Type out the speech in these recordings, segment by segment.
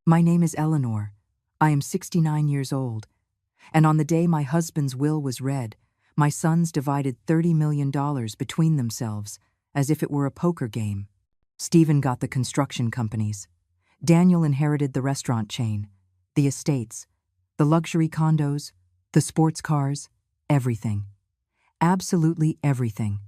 My name is Eleanor. I am 69 years old, and on the day my husband's will was read, my sons divided $30 million between themselves as if it were a poker game. Stephen got the construction companies. Daniel inherited the restaurant chain, the estates, the luxury condos, the sports cars, everything. Absolutely everything.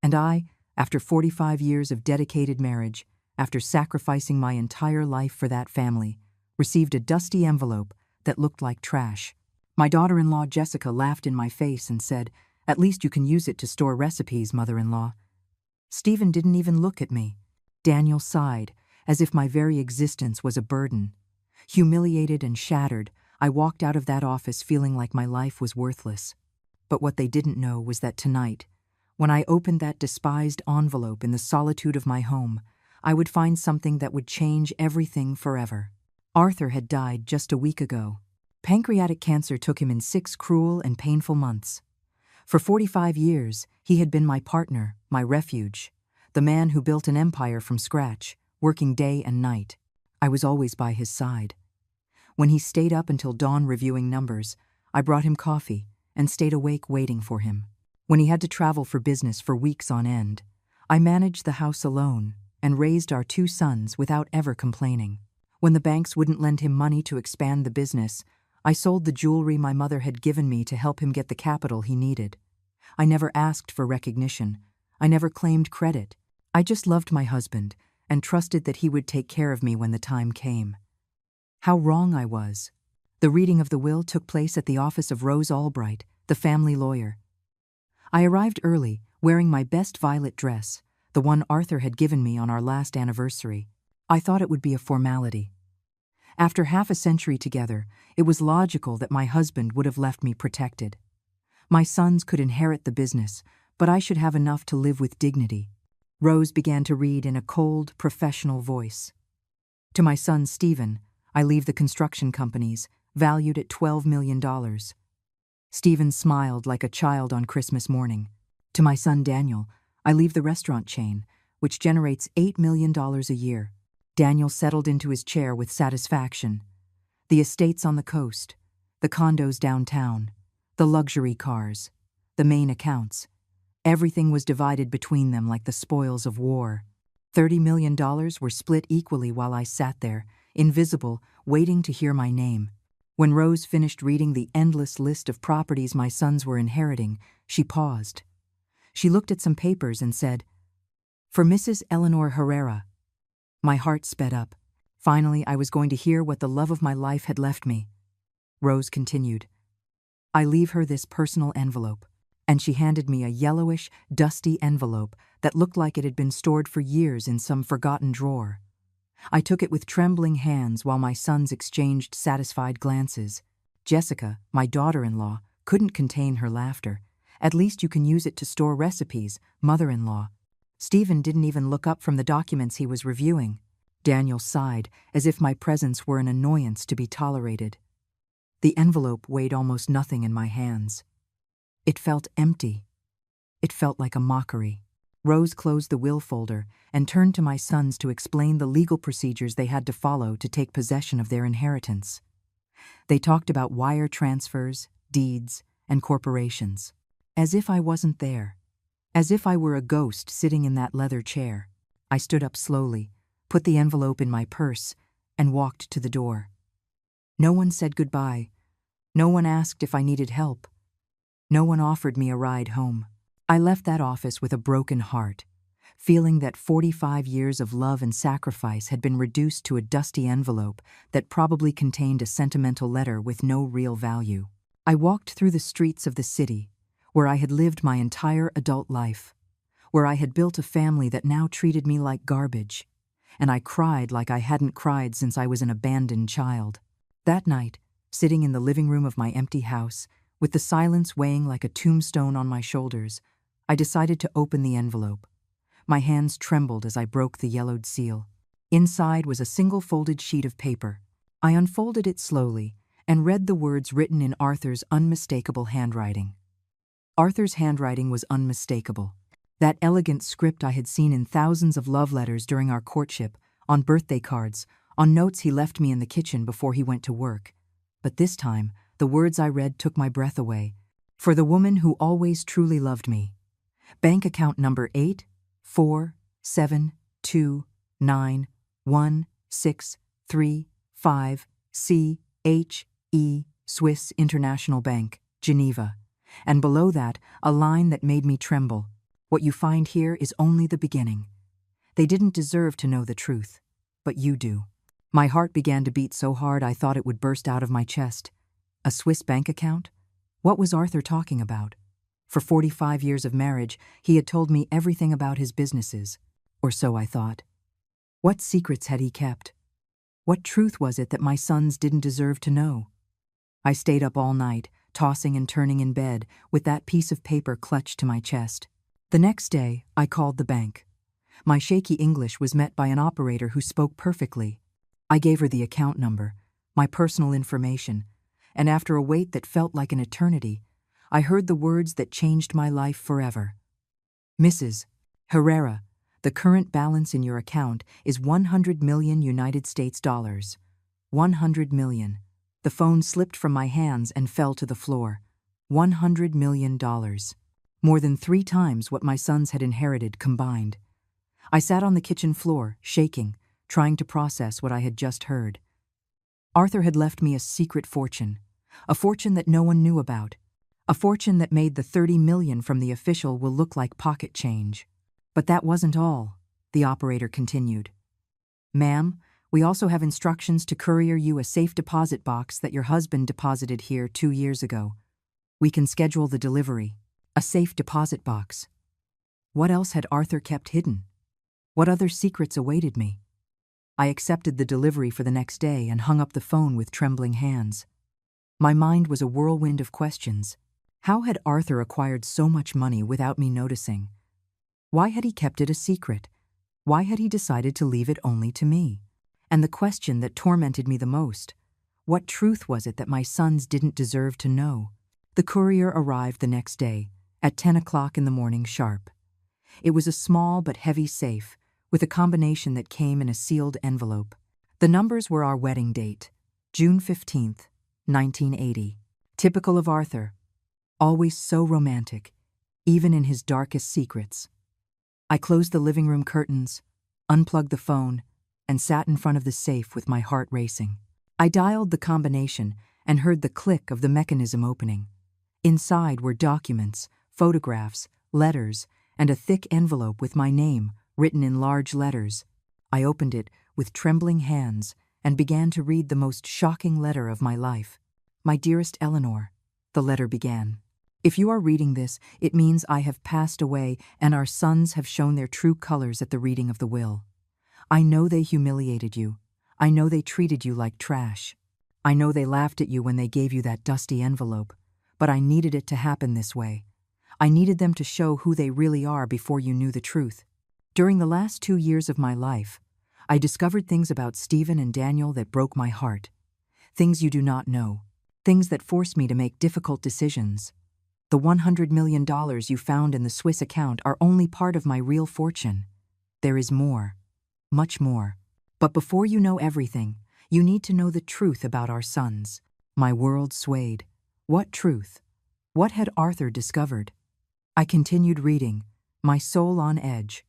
And I, after 45 years of dedicated marriage, after sacrificing my entire life for that family, received a dusty envelope that looked like trash. My daughter-in-law Jessica laughed in my face and said, "At least you can use it to store recipes, mother-in-law." Stephen didn't even look at me. Daniel sighed, as if my very existence was a burden. Humiliated and shattered, I walked out of that office feeling like my life was worthless. But what they didn't know was that tonight, when I opened that despised envelope in the solitude of my home, I would find something that would change everything forever. Arthur had died just a week ago. Pancreatic cancer took him in 6 cruel and painful months. For 45 years, he had been my partner, my refuge, the man who built an empire from scratch, working day and night. I was always by his side. When he stayed up until dawn reviewing numbers, I brought him coffee and stayed awake waiting for him. When he had to travel for business for weeks on end, I managed the house alone and raised our 2 sons without ever complaining. When the banks wouldn't lend him money to expand the business, I sold the jewelry my mother had given me to help him get the capital he needed. I never asked for recognition. I never claimed credit. I just loved my husband and trusted that he would take care of me when the time came. How wrong I was. The reading of the will took place at the office of Rose Albright, the family lawyer. I arrived early, wearing my best violet dress, the one Arthur had given me on our last anniversary. I thought it would be a formality. After half a century together, it was logical that my husband would have left me protected. My sons could inherit the business, but I should have enough to live with dignity. Rose began to read in a cold, professional voice. To my son Stephen, I leave the construction companies, valued at $12 million. Stephen smiled like a child on Christmas morning. To my son Daniel, I leave the restaurant chain, which generates $8 million a year. Daniel settled into his chair with satisfaction. The estates on the coast, the condos downtown, the luxury cars, the main accounts. Everything was divided between them like the spoils of war. $30 million were split equally while I sat there, invisible, waiting to hear my name. When Rose finished reading the endless list of properties my sons were inheriting, she paused. She looked at some papers and said, "For Mrs. Eleanor Herrera." My heart sped up. Finally, I was going to hear what the love of my life had left me. Rose continued, "I leave her this personal envelope," and she handed me a yellowish, dusty envelope that looked like it had been stored for years in some forgotten drawer. I took it with trembling hands while my sons exchanged satisfied glances. Jessica, my daughter-in-law, couldn't contain her laughter. "At least you can use it to store recipes, mother-in-law." Stephen didn't even look up from the documents he was reviewing. Daniel sighed, as if my presence were an annoyance to be tolerated. The envelope weighed almost nothing in my hands. It felt empty. It felt like a mockery. Rose closed the will folder and turned to my sons to explain the legal procedures they had to follow to take possession of their inheritance. They talked about wire transfers, deeds, and corporations. As if I wasn't there. As if I were a ghost sitting in that leather chair. I stood up slowly, put the envelope in my purse, and walked to the door. No one said goodbye. No one asked if I needed help. No one offered me a ride home. I left that office with a broken heart, feeling that 45 years of love and sacrifice had been reduced to a dusty envelope that probably contained a sentimental letter with no real value. I walked through the streets of the city, where I had lived my entire adult life, where I had built a family that now treated me like garbage, and I cried like I hadn't cried since I was an abandoned child. That night, sitting in the living room of my empty house, with the silence weighing like a tombstone on my shoulders, I decided to open the envelope. My hands trembled as I broke the yellowed seal. Inside was a single folded sheet of paper. I unfolded it slowly and read the words written in Arthur's unmistakable handwriting. Arthur's handwriting was unmistakable. That elegant script I had seen in thousands of love letters during our courtship, on birthday cards, On notes he left me in the kitchen before he went to work. But this time, the words I read took my breath away. For the woman who always truly loved me. Bank account number 847291635CHE Swiss International Bank, Geneva. And below that, a line that made me tremble. What you find here is only the beginning. They didn't deserve to know the truth, but you do. My heart began to beat so hard I thought it would burst out of my chest. A Swiss bank account? What was Arthur talking about? For 45 years of marriage, he had told me everything about his businesses, or so I thought. What secrets had he kept? What truth was it that my sons didn't deserve to know? I stayed up all night, tossing and turning in bed, with that piece of paper clutched to my chest. The next day, I called the bank. My shaky English was met by an operator who spoke perfectly. I gave her the account number, my personal information, and after a wait that felt like an eternity, I heard the words that changed my life forever. Mrs. Herrera, the current balance in your account is 100 million United States dollars. 100 million. The phone slipped from my hands and fell to the floor. $100 million. More than 3 times what my sons had inherited combined. I sat on the kitchen floor, shaking, trying to process what I had just heard. Arthur had left me a secret fortune, a fortune that no one knew about, a fortune that made the 30 million from the official will look like pocket change. But that wasn't all, the operator continued. Ma'am, we also have instructions to courier you a safe deposit box that your husband deposited here 2 years ago. We can schedule the delivery. A safe deposit box. What else had Arthur kept hidden? What other secrets awaited me? I accepted the delivery for the next day and hung up the phone with trembling hands. My mind was a whirlwind of questions. How had Arthur acquired so much money without me noticing? Why had he kept it a secret? Why had he decided to leave it only to me? And the question that tormented me the most, what truth was it that my sons didn't deserve to know? The courier arrived the next day, at 10 o'clock in the morning sharp. It was a small but heavy safe, with a combination that came in a sealed envelope. The numbers were our wedding date, June 15th, 1980. Typical of Arthur, always so romantic, even in his darkest secrets. I closed the living room curtains, unplugged the phone, and sat in front of the safe with my heart racing. I dialed the combination and heard the click of the mechanism opening. Inside were documents, photographs, letters, and a thick envelope with my name written in large letters. I opened it with trembling hands and began to read the most shocking letter of my life. My dearest Eleanor, the letter began. If you are reading this, it means I have passed away and our sons have shown their true colors at the reading of the will. I know they humiliated you. I know they treated you like trash. I know they laughed at you when they gave you that dusty envelope, but I needed it to happen this way. I needed them to show who they really are before you knew the truth. During the last 2 years of my life, I discovered things about Stephen and Daniel that broke my heart. Things you do not know. Things that forced me to make difficult decisions. The $100 million you found in the Swiss account are only part of my real fortune. There is more. Much more. But before you know everything, you need to know the truth about our sons. My world swayed. What truth? What had Arthur discovered? I continued reading, my soul on edge.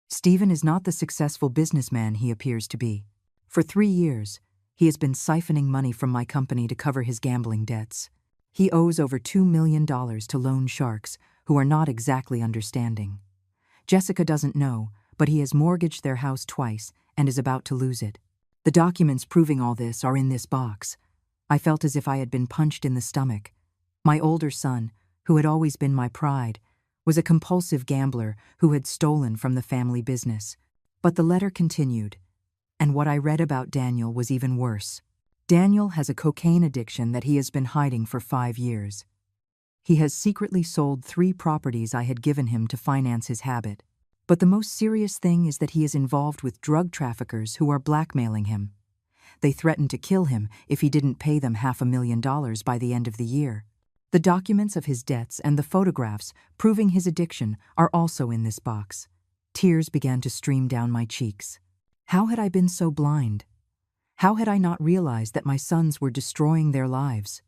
Stephen is not the successful businessman he appears to be. For 3 years, he has been siphoning money from my company to cover his gambling debts. He owes over $2 million to loan sharks who are not exactly understanding. Jessica doesn't know, but he has mortgaged their house twice and is about to lose it. The documents proving all this are in this box. I felt as if I had been punched in the stomach. My older son, who had always been my pride, was a compulsive gambler who had stolen from the family business. But the letter continued, and what I read about Daniel was even worse. Daniel has a cocaine addiction that he has been hiding for 5 years. He has secretly sold 3 properties I had given him to finance his habit. But the most serious thing is that he is involved with drug traffickers who are blackmailing him. They threatened to kill him if he didn't pay them $500,000 by the end of the year. The documents of his debts and the photographs proving his addiction are also in this box. Tears began to stream down my cheeks. How had I been so blind? How had I not realized that my sons were destroying their lives?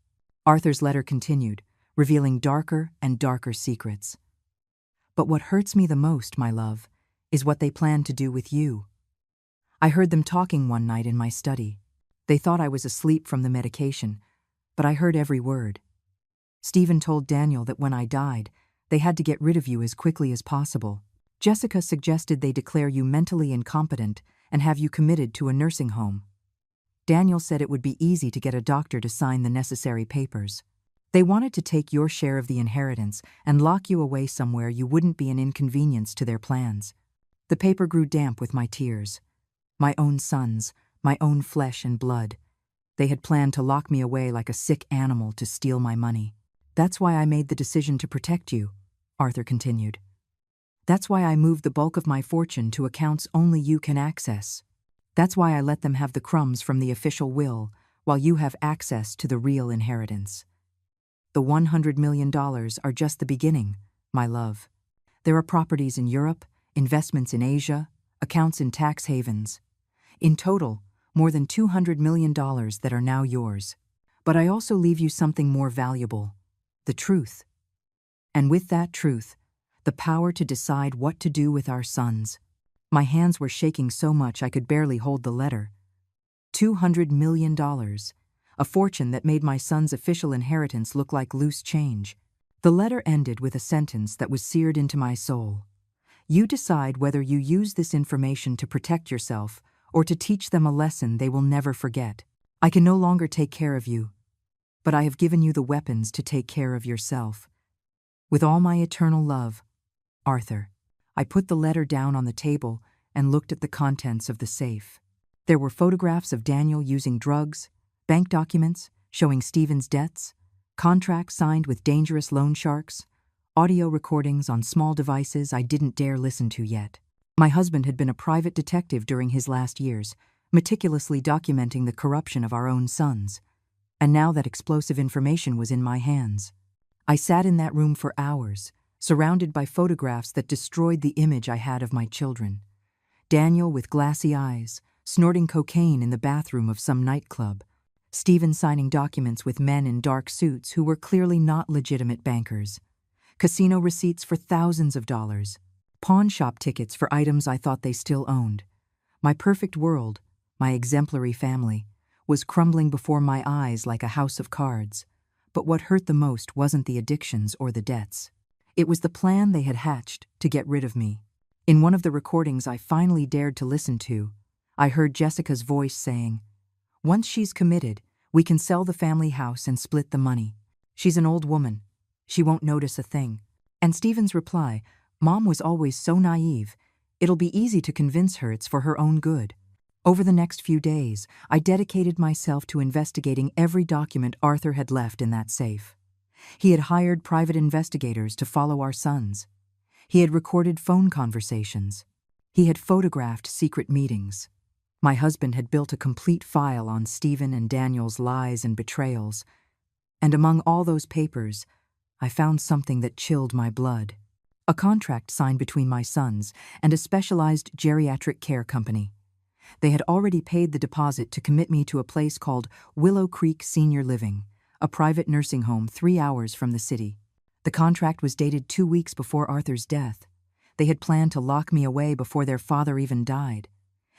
Arthur's letter continued, revealing darker and darker secrets. But what hurts me the most, my love, is what they plan to do with you. I heard them talking one night in my study. They thought I was asleep from the medication, but I heard every word. Stephen told Daniel that when I died, they had to get rid of you as quickly as possible. Jessica suggested they declare you mentally incompetent and have you committed to a nursing home. Daniel said it would be easy to get a doctor to sign the necessary papers. They wanted to take your share of the inheritance and lock you away somewhere you wouldn't be an inconvenience to their plans. The paper grew damp with my tears. My own sons, my own flesh and blood. They had planned to lock me away like a sick animal to steal my money. That's why I made the decision to protect you, Arthur continued. That's why I moved the bulk of my fortune to accounts only you can access. That's why I let them have the crumbs from the official will, while you have access to the real inheritance. The $100 million are just the beginning, my love. There are properties in Europe, investments in Asia, accounts in tax havens. In total, more than $200 million that are now yours. But I also leave you something more valuable, the truth. And with that truth, the power to decide what to do with our sons. My hands were shaking so much I could barely hold the letter. $200 million, a fortune that made my son's official inheritance look like loose change. The letter ended with a sentence that was seared into my soul. You decide whether you use this information to protect yourself or to teach them a lesson they will never forget. I can no longer take care of you, but I have given you the weapons to take care of yourself. With all my eternal love, Arthur. I put the letter down on the table and looked at the contents of the safe. There were photographs of Daniel using drugs, bank documents showing Stephen's debts, contracts signed with dangerous loan sharks, audio recordings on small devices I didn't dare listen to yet. My husband had been a private detective during his last years, meticulously documenting the corruption of our own sons. And now that explosive information was in my hands. I sat in that room for hours, surrounded by photographs that destroyed the image I had of my children. Daniel with glassy eyes, snorting cocaine in the bathroom of some nightclub. Stephen signing documents with men in dark suits who were clearly not legitimate bankers. Casino receipts for thousands of dollars. Pawn shop tickets for items I thought they still owned. My perfect world, my exemplary family, was crumbling before my eyes like a house of cards. But what hurt the most wasn't the addictions or the debts. It was the plan they had hatched to get rid of me. In one of the recordings I finally dared to listen to, I heard Jessica's voice saying, "Once she's committed, we can sell the family house and split the money. She's an old woman. She won't notice a thing." And Stephen's reply, "Mom was always so naive. It'll be easy to convince her it's for her own good." Over the next few days, I dedicated myself to investigating every document Arthur had left in that safe. He had hired private investigators to follow our sons. He had recorded phone conversations. He had photographed secret meetings. My husband had built a complete file on Stephen and Daniel's lies and betrayals. And among all those papers, I found something that chilled my blood. A contract signed between my sons and a specialized geriatric care company. They had already paid the deposit to commit me to a place called Willow Creek Senior Living, a private nursing home 3 hours from the city. The contract was dated 2 weeks before Arthur's death. They had planned to lock me away before their father even died.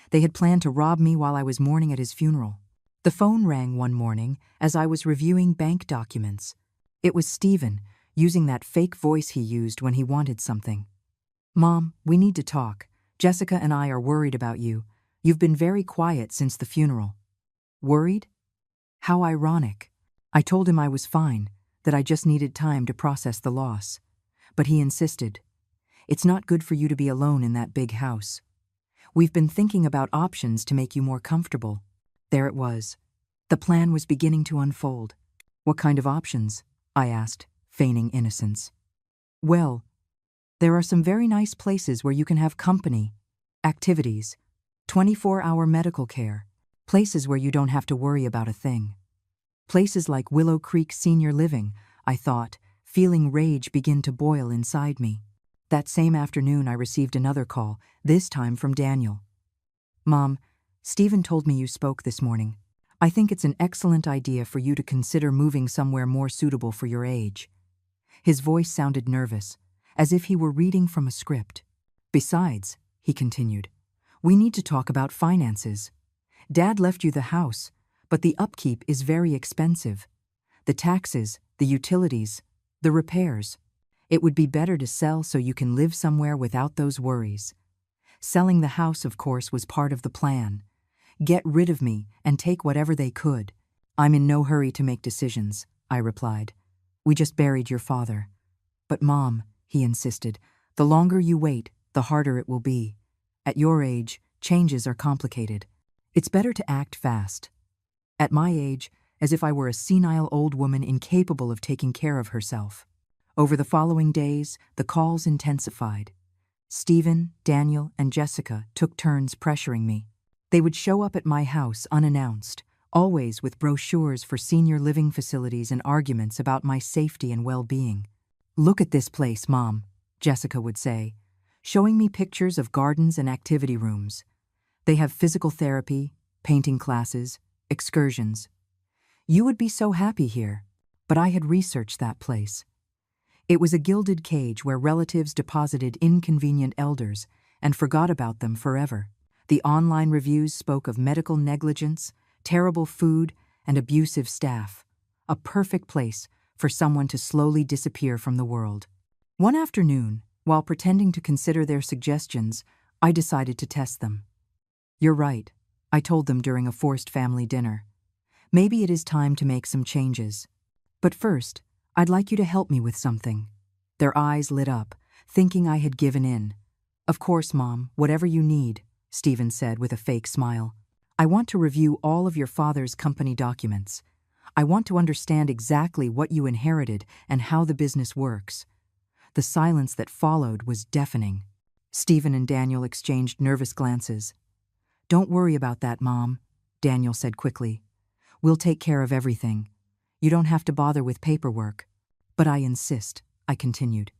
They had planned to rob me while I was mourning at his funeral. The phone rang one morning as I was reviewing bank documents. It was Stephen, using that fake voice he used when he wanted something. "Mom, we need to talk. Jessica and I are worried about you. You've been very quiet since the funeral." Worried? How ironic. I told him I was fine, that I just needed time to process the loss. But he insisted. "It's not good for you to be alone in that big house. We've been thinking about options to make you more comfortable." There it was. The plan was beginning to unfold. "What kind of options?" I asked, feigning innocence. "Well, there are some very nice places where you can have company, activities, 24-hour medical care, places where you don't have to worry about a thing. Places like Willow Creek Senior Living," I thought, feeling rage begin to boil inside me. That same afternoon I received another call, this time from Daniel. "Mom, Stephen told me you spoke this morning. I think it's an excellent idea for you to consider moving somewhere more suitable for your age. His voice sounded nervous, as if he were reading from a script. Besides, he continued, we need to talk about finances. Dad left you the house, but the upkeep is very expensive. The taxes, the utilities, the repairs. It would be better to sell so you can live somewhere without those worries. Selling the house, of course, was part of the plan. Get rid of me and take whatever they could. I'm in no hurry to make decisions, I replied. We just buried your father. But Mom, he insisted, the longer you wait, the harder it will be. At your age, changes are complicated. It's better to act fast. At my age, as if I were a senile old woman incapable of taking care of herself. Over the following days, the calls intensified. Stephen, Daniel, and Jessica took turns pressuring me. They would show up at my house unannounced, always with brochures for senior living facilities and arguments about my safety and well-being. Look at this place, Mom, Jessica would say, showing me pictures of gardens and activity rooms. They have physical therapy, painting classes, excursions. You would be so happy here, but I had researched that place. It was a gilded cage where relatives deposited inconvenient elders and forgot about them forever. The online reviews spoke of medical negligence, terrible food, and abusive staff. A perfect place for someone to slowly disappear from the world. One afternoon, while pretending to consider their suggestions, I decided to test them. You're right, I told them during a forced family dinner. Maybe it is time to make some changes. But first, I'd like you to help me with something. Their eyes lit up, thinking I had given in. Of course, Mom, whatever you need, Stephen said with a fake smile. I want to review all of your father's company documents. I want to understand exactly what you inherited and how the business works. The silence that followed was deafening. Stephen and Daniel exchanged nervous glances. Don't worry about that, Mom, Daniel said quickly. We'll take care of everything. You don't have to bother with paperwork. But I insist, I continued.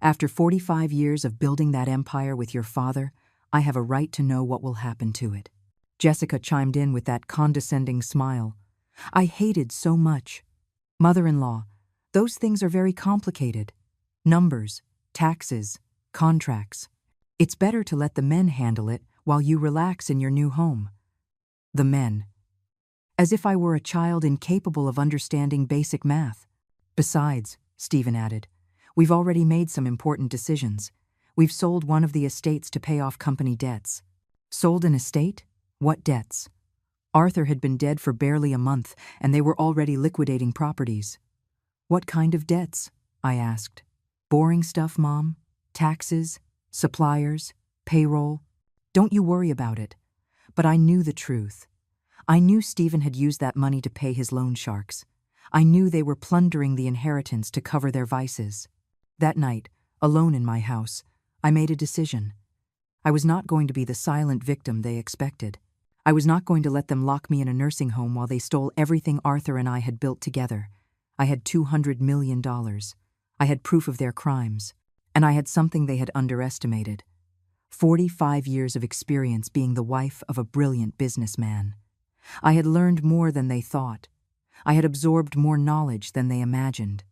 After 45 years of building that empire with your father, I have a right to know what will happen to it. Jessica chimed in with that condescending smile. I hated so much. Mother-in-law, those things are very complicated. Numbers, taxes, contracts. It's better to let the men handle it while you relax in your new home. The men. As if I were a child incapable of understanding basic math. Besides, Stephen added, we've already made some important decisions. We've sold one of the estates to pay off company debts. Sold an estate? What debts? Arthur had been dead for barely a month, and they were already liquidating properties. What kind of debts? I asked. Boring stuff, Mom. Taxes, suppliers, payroll. Don't you worry about it. But I knew the truth. I knew Stephen had used that money to pay his loan sharks. I knew they were plundering the inheritance to cover their vices. That night, alone in my house, I made a decision. I was not going to be the silent victim they expected. I was not going to let them lock me in a nursing home while they stole everything Arthur and I had built together. I had $200 million. I had proof of their crimes. And I had something they had underestimated. 45 years of experience being the wife of a brilliant businessman. I had learned more than they thought. I had absorbed more knowledge than they imagined.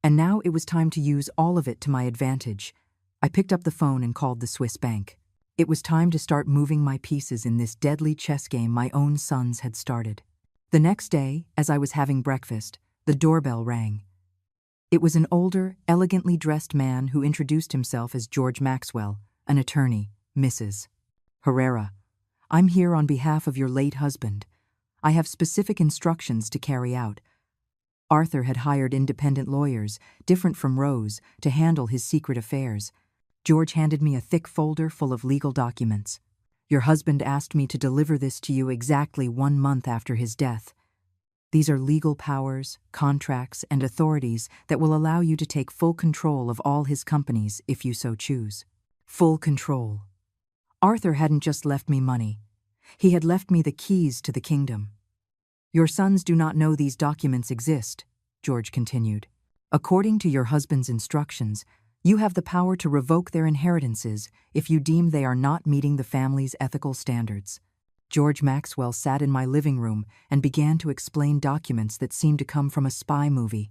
And now it was time to use all of it to my advantage. I picked up the phone and called the Swiss bank. It was time to start moving my pieces in this deadly chess game my own sons had started. The next day, as I was having breakfast, the doorbell rang. It was an older, elegantly dressed man who introduced himself as George Maxwell, an attorney, Mrs. Herrera. I'm here on behalf of your late husband. I have specific instructions to carry out. Arthur had hired independent lawyers, different from Rose, to handle his secret affairs. George handed me a thick folder full of legal documents. Your husband asked me to deliver this to you exactly 1 month after his death. These are legal powers, contracts, and authorities that will allow you to take full control of all his companies if you so choose. Full control. Arthur hadn't just left me money. He had left me the keys to the kingdom. Your sons do not know these documents exist, George continued. According to your husband's instructions, you have the power to revoke their inheritances if you deem they are not meeting the family's ethical standards. George Maxwell sat in my living room and began to explain documents that seemed to come from a spy movie.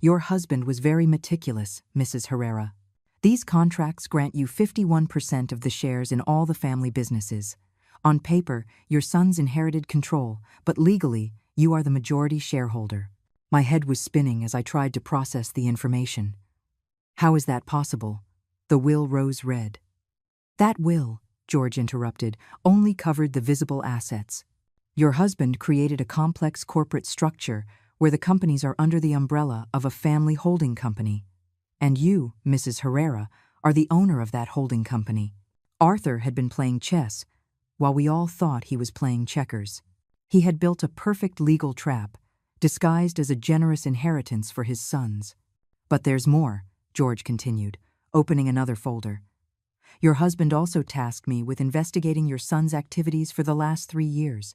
Your husband was very meticulous, Mrs. Herrera. These contracts grant you 51% of the shares in all the family businesses. On paper, your sons inherited control, but legally, you are the majority shareholder. My head was spinning as I tried to process the information. How is that possible? The will rose red. That will, George interrupted, only covered the visible assets. Your husband created a complex corporate structure where the companies are under the umbrella of a family holding company. And you, Mrs. Herrera, are the owner of that holding company. Arthur had been playing chess, while we all thought he was playing checkers. He had built a perfect legal trap, disguised as a generous inheritance for his sons. But there's more, George continued, opening another folder. Your husband also tasked me with investigating your son's activities for the last 3 years.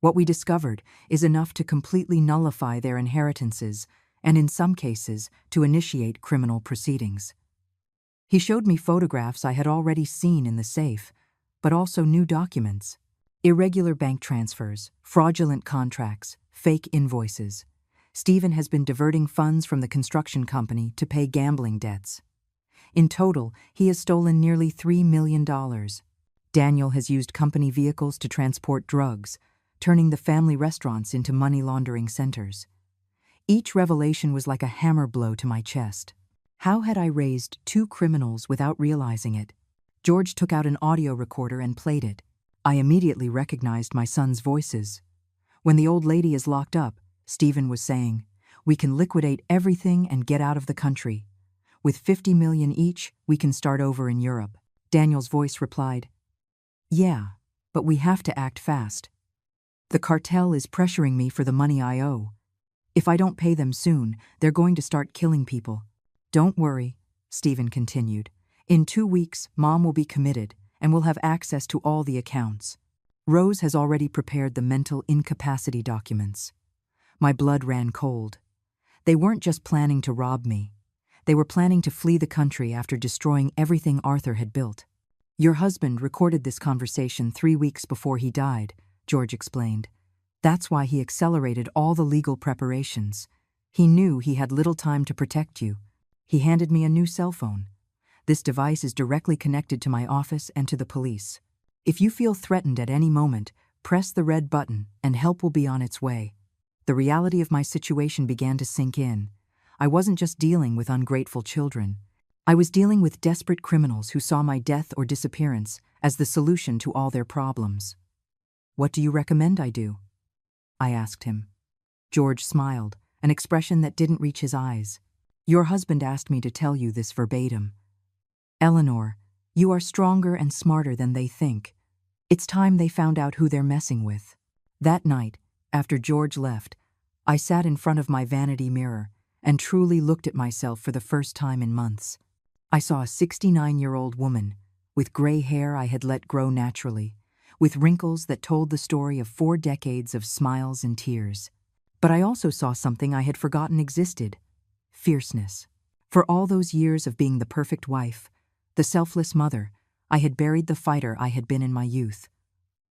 What we discovered is enough to completely nullify their inheritances, and in some cases, to initiate criminal proceedings. He showed me photographs I had already seen in the safe, but also new documents. Irregular bank transfers, fraudulent contracts, fake invoices. Stephen has been diverting funds from the construction company to pay gambling debts. In total, he has stolen nearly $3 million. Daniel has used company vehicles to transport drugs, turning the family restaurants into money laundering centers. Each revelation was like a hammer blow to my chest. How had I raised 2 criminals without realizing it? George took out an audio recorder and played it. I immediately recognized my son's voices. When the old lady is locked up, Stephen was saying, "We can liquidate everything and get out of the country. With 50 million each, we can start over in Europe." Daniel's voice replied, "Yeah, but we have to act fast. The cartel is pressuring me for the money I owe. If I don't pay them soon, they're going to start killing people." "Don't worry," Stephen continued. "In 2 weeks, Mom will be committed and will have access to all the accounts. Rose has already prepared the mental incapacity documents." My blood ran cold. They weren't just planning to rob me. They were planning to flee the country after destroying everything Arthur had built. "Your husband recorded this conversation 3 weeks before he died," George explained. "That's why he accelerated all the legal preparations. He knew he had little time to protect you. He handed me a new cell phone. This device is directly connected to my office and to the police. If you feel threatened at any moment, press the red button and help will be on its way." The reality of my situation began to sink in. I wasn't just dealing with ungrateful children. I was dealing with desperate criminals who saw my death or disappearance as the solution to all their problems. "What do you recommend I do?" I asked him. George smiled, an expression that didn't reach his eyes. "Your husband asked me to tell you this verbatim. Eleanor, you are stronger and smarter than they think. It's time they found out who they're messing with." That night, after George left, I sat in front of my vanity mirror and truly looked at myself for the first time in months. I saw a 69-year-old woman, with gray hair I had let grow naturally, with wrinkles that told the story of 4 decades of smiles and tears. But I also saw something I had forgotten existed: fierceness. For all those years of being the perfect wife, the selfless mother, I had buried the fighter I had been in my youth.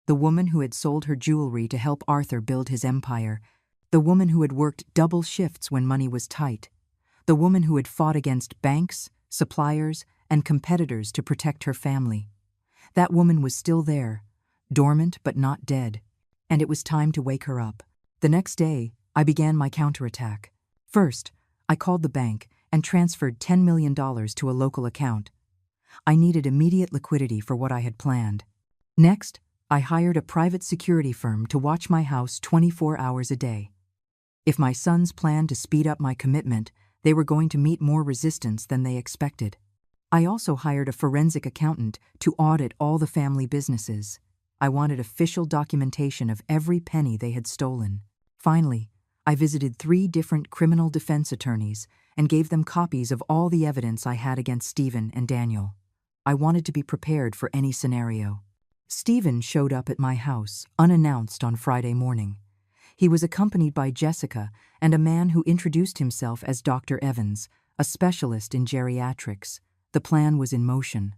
The woman who had sold her jewelry to help Arthur build his empire. The woman who had worked double shifts when money was tight. The woman who had fought against banks, suppliers, and competitors to protect her family. That woman was still there, dormant but not dead, and it was time to wake her up. The next day, I began my counterattack. First, I called the bank and transferred $10 million to a local account. I needed immediate liquidity for what I had planned. Next, I hired a private security firm to watch my house 24 hours a day. If my sons planned to speed up my commitment, they were going to meet more resistance than they expected. I also hired a forensic accountant to audit all the family businesses. I wanted official documentation of every penny they had stolen. Finally, I visited 3 different criminal defense attorneys and gave them copies of all the evidence I had against Stephen and Daniel. I wanted to be prepared for any scenario. Stephen showed up at my house, unannounced, on Friday morning. He was accompanied by Jessica and a man who introduced himself as Dr. Evans, a specialist in geriatrics. The plan was in motion.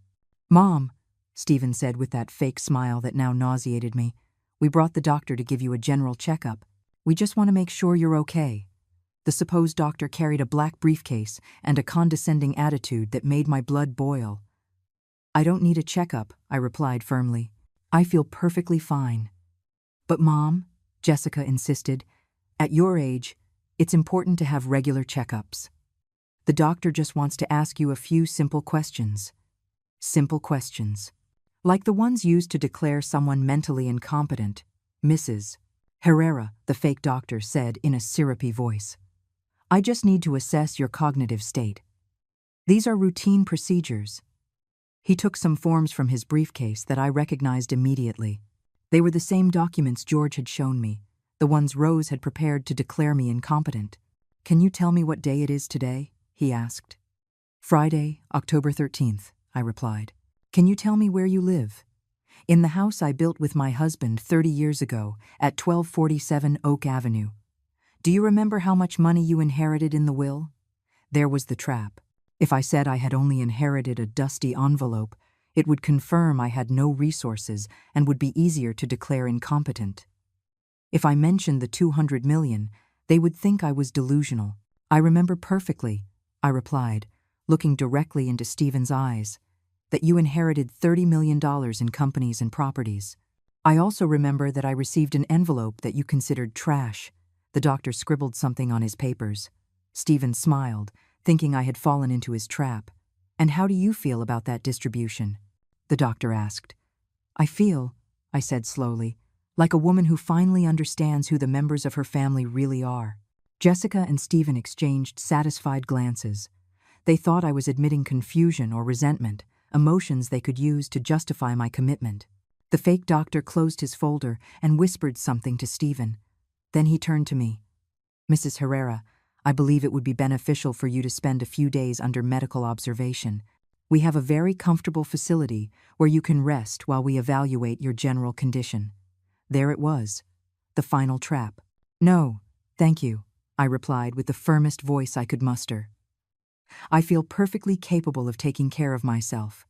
"Mom," Stephen said with that fake smile that now nauseated me, We brought the doctor to give you a general checkup. We just want to make sure you're okay." The supposed doctor carried a black briefcase and a condescending attitude that made my blood boil. "I don't need a checkup," I replied firmly. "I feel perfectly fine." "But Mom," Jessica insisted, "at your age, it's important to have regular checkups. The doctor just wants to ask you a few simple questions." Simple questions. Like the ones used to declare someone mentally incompetent. "Mrs. Herrera," the fake doctor said in a syrupy voice, "I just need to assess your cognitive state. These are routine procedures." He took some forms from his briefcase that I recognized immediately. They were the same documents George had shown me, the ones Rose had prepared to declare me incompetent. "Can you tell me what day it is today?" he asked. "Friday, October 13th, I replied. "Can you tell me where you live?" "In the house I built with my husband 30 years ago at 1247 Oak Avenue." "Do you remember how much money you inherited in the will?" There was the trap. If I said I had only inherited a dusty envelope, it would confirm I had no resources and would be easier to declare incompetent. If I mentioned the 200 million, they would think I was delusional. "I remember perfectly," I replied, looking directly into Stephen's eyes, "that you inherited $30 million in companies and properties. I also remember that I received an envelope that you considered trash." The doctor scribbled something on his papers. Stephen smiled, thinking I had fallen into his trap. "And how do you feel about that distribution?" the doctor asked. "I feel," I said slowly, "like a woman who finally understands who the members of her family really are." Jessica and Stephen exchanged satisfied glances. They thought I was admitting confusion or resentment, emotions they could use to justify my commitment. The fake doctor closed his folder and whispered something to Stephen. Then he turned to me. "Mrs. Herrera, I believe it would be beneficial for you to spend a few days under medical observation. We have a very comfortable facility where you can rest while we evaluate your general condition." There it was, the final trap. "No, thank you," I replied with the firmest voice I could muster. "I feel perfectly capable of taking care of myself."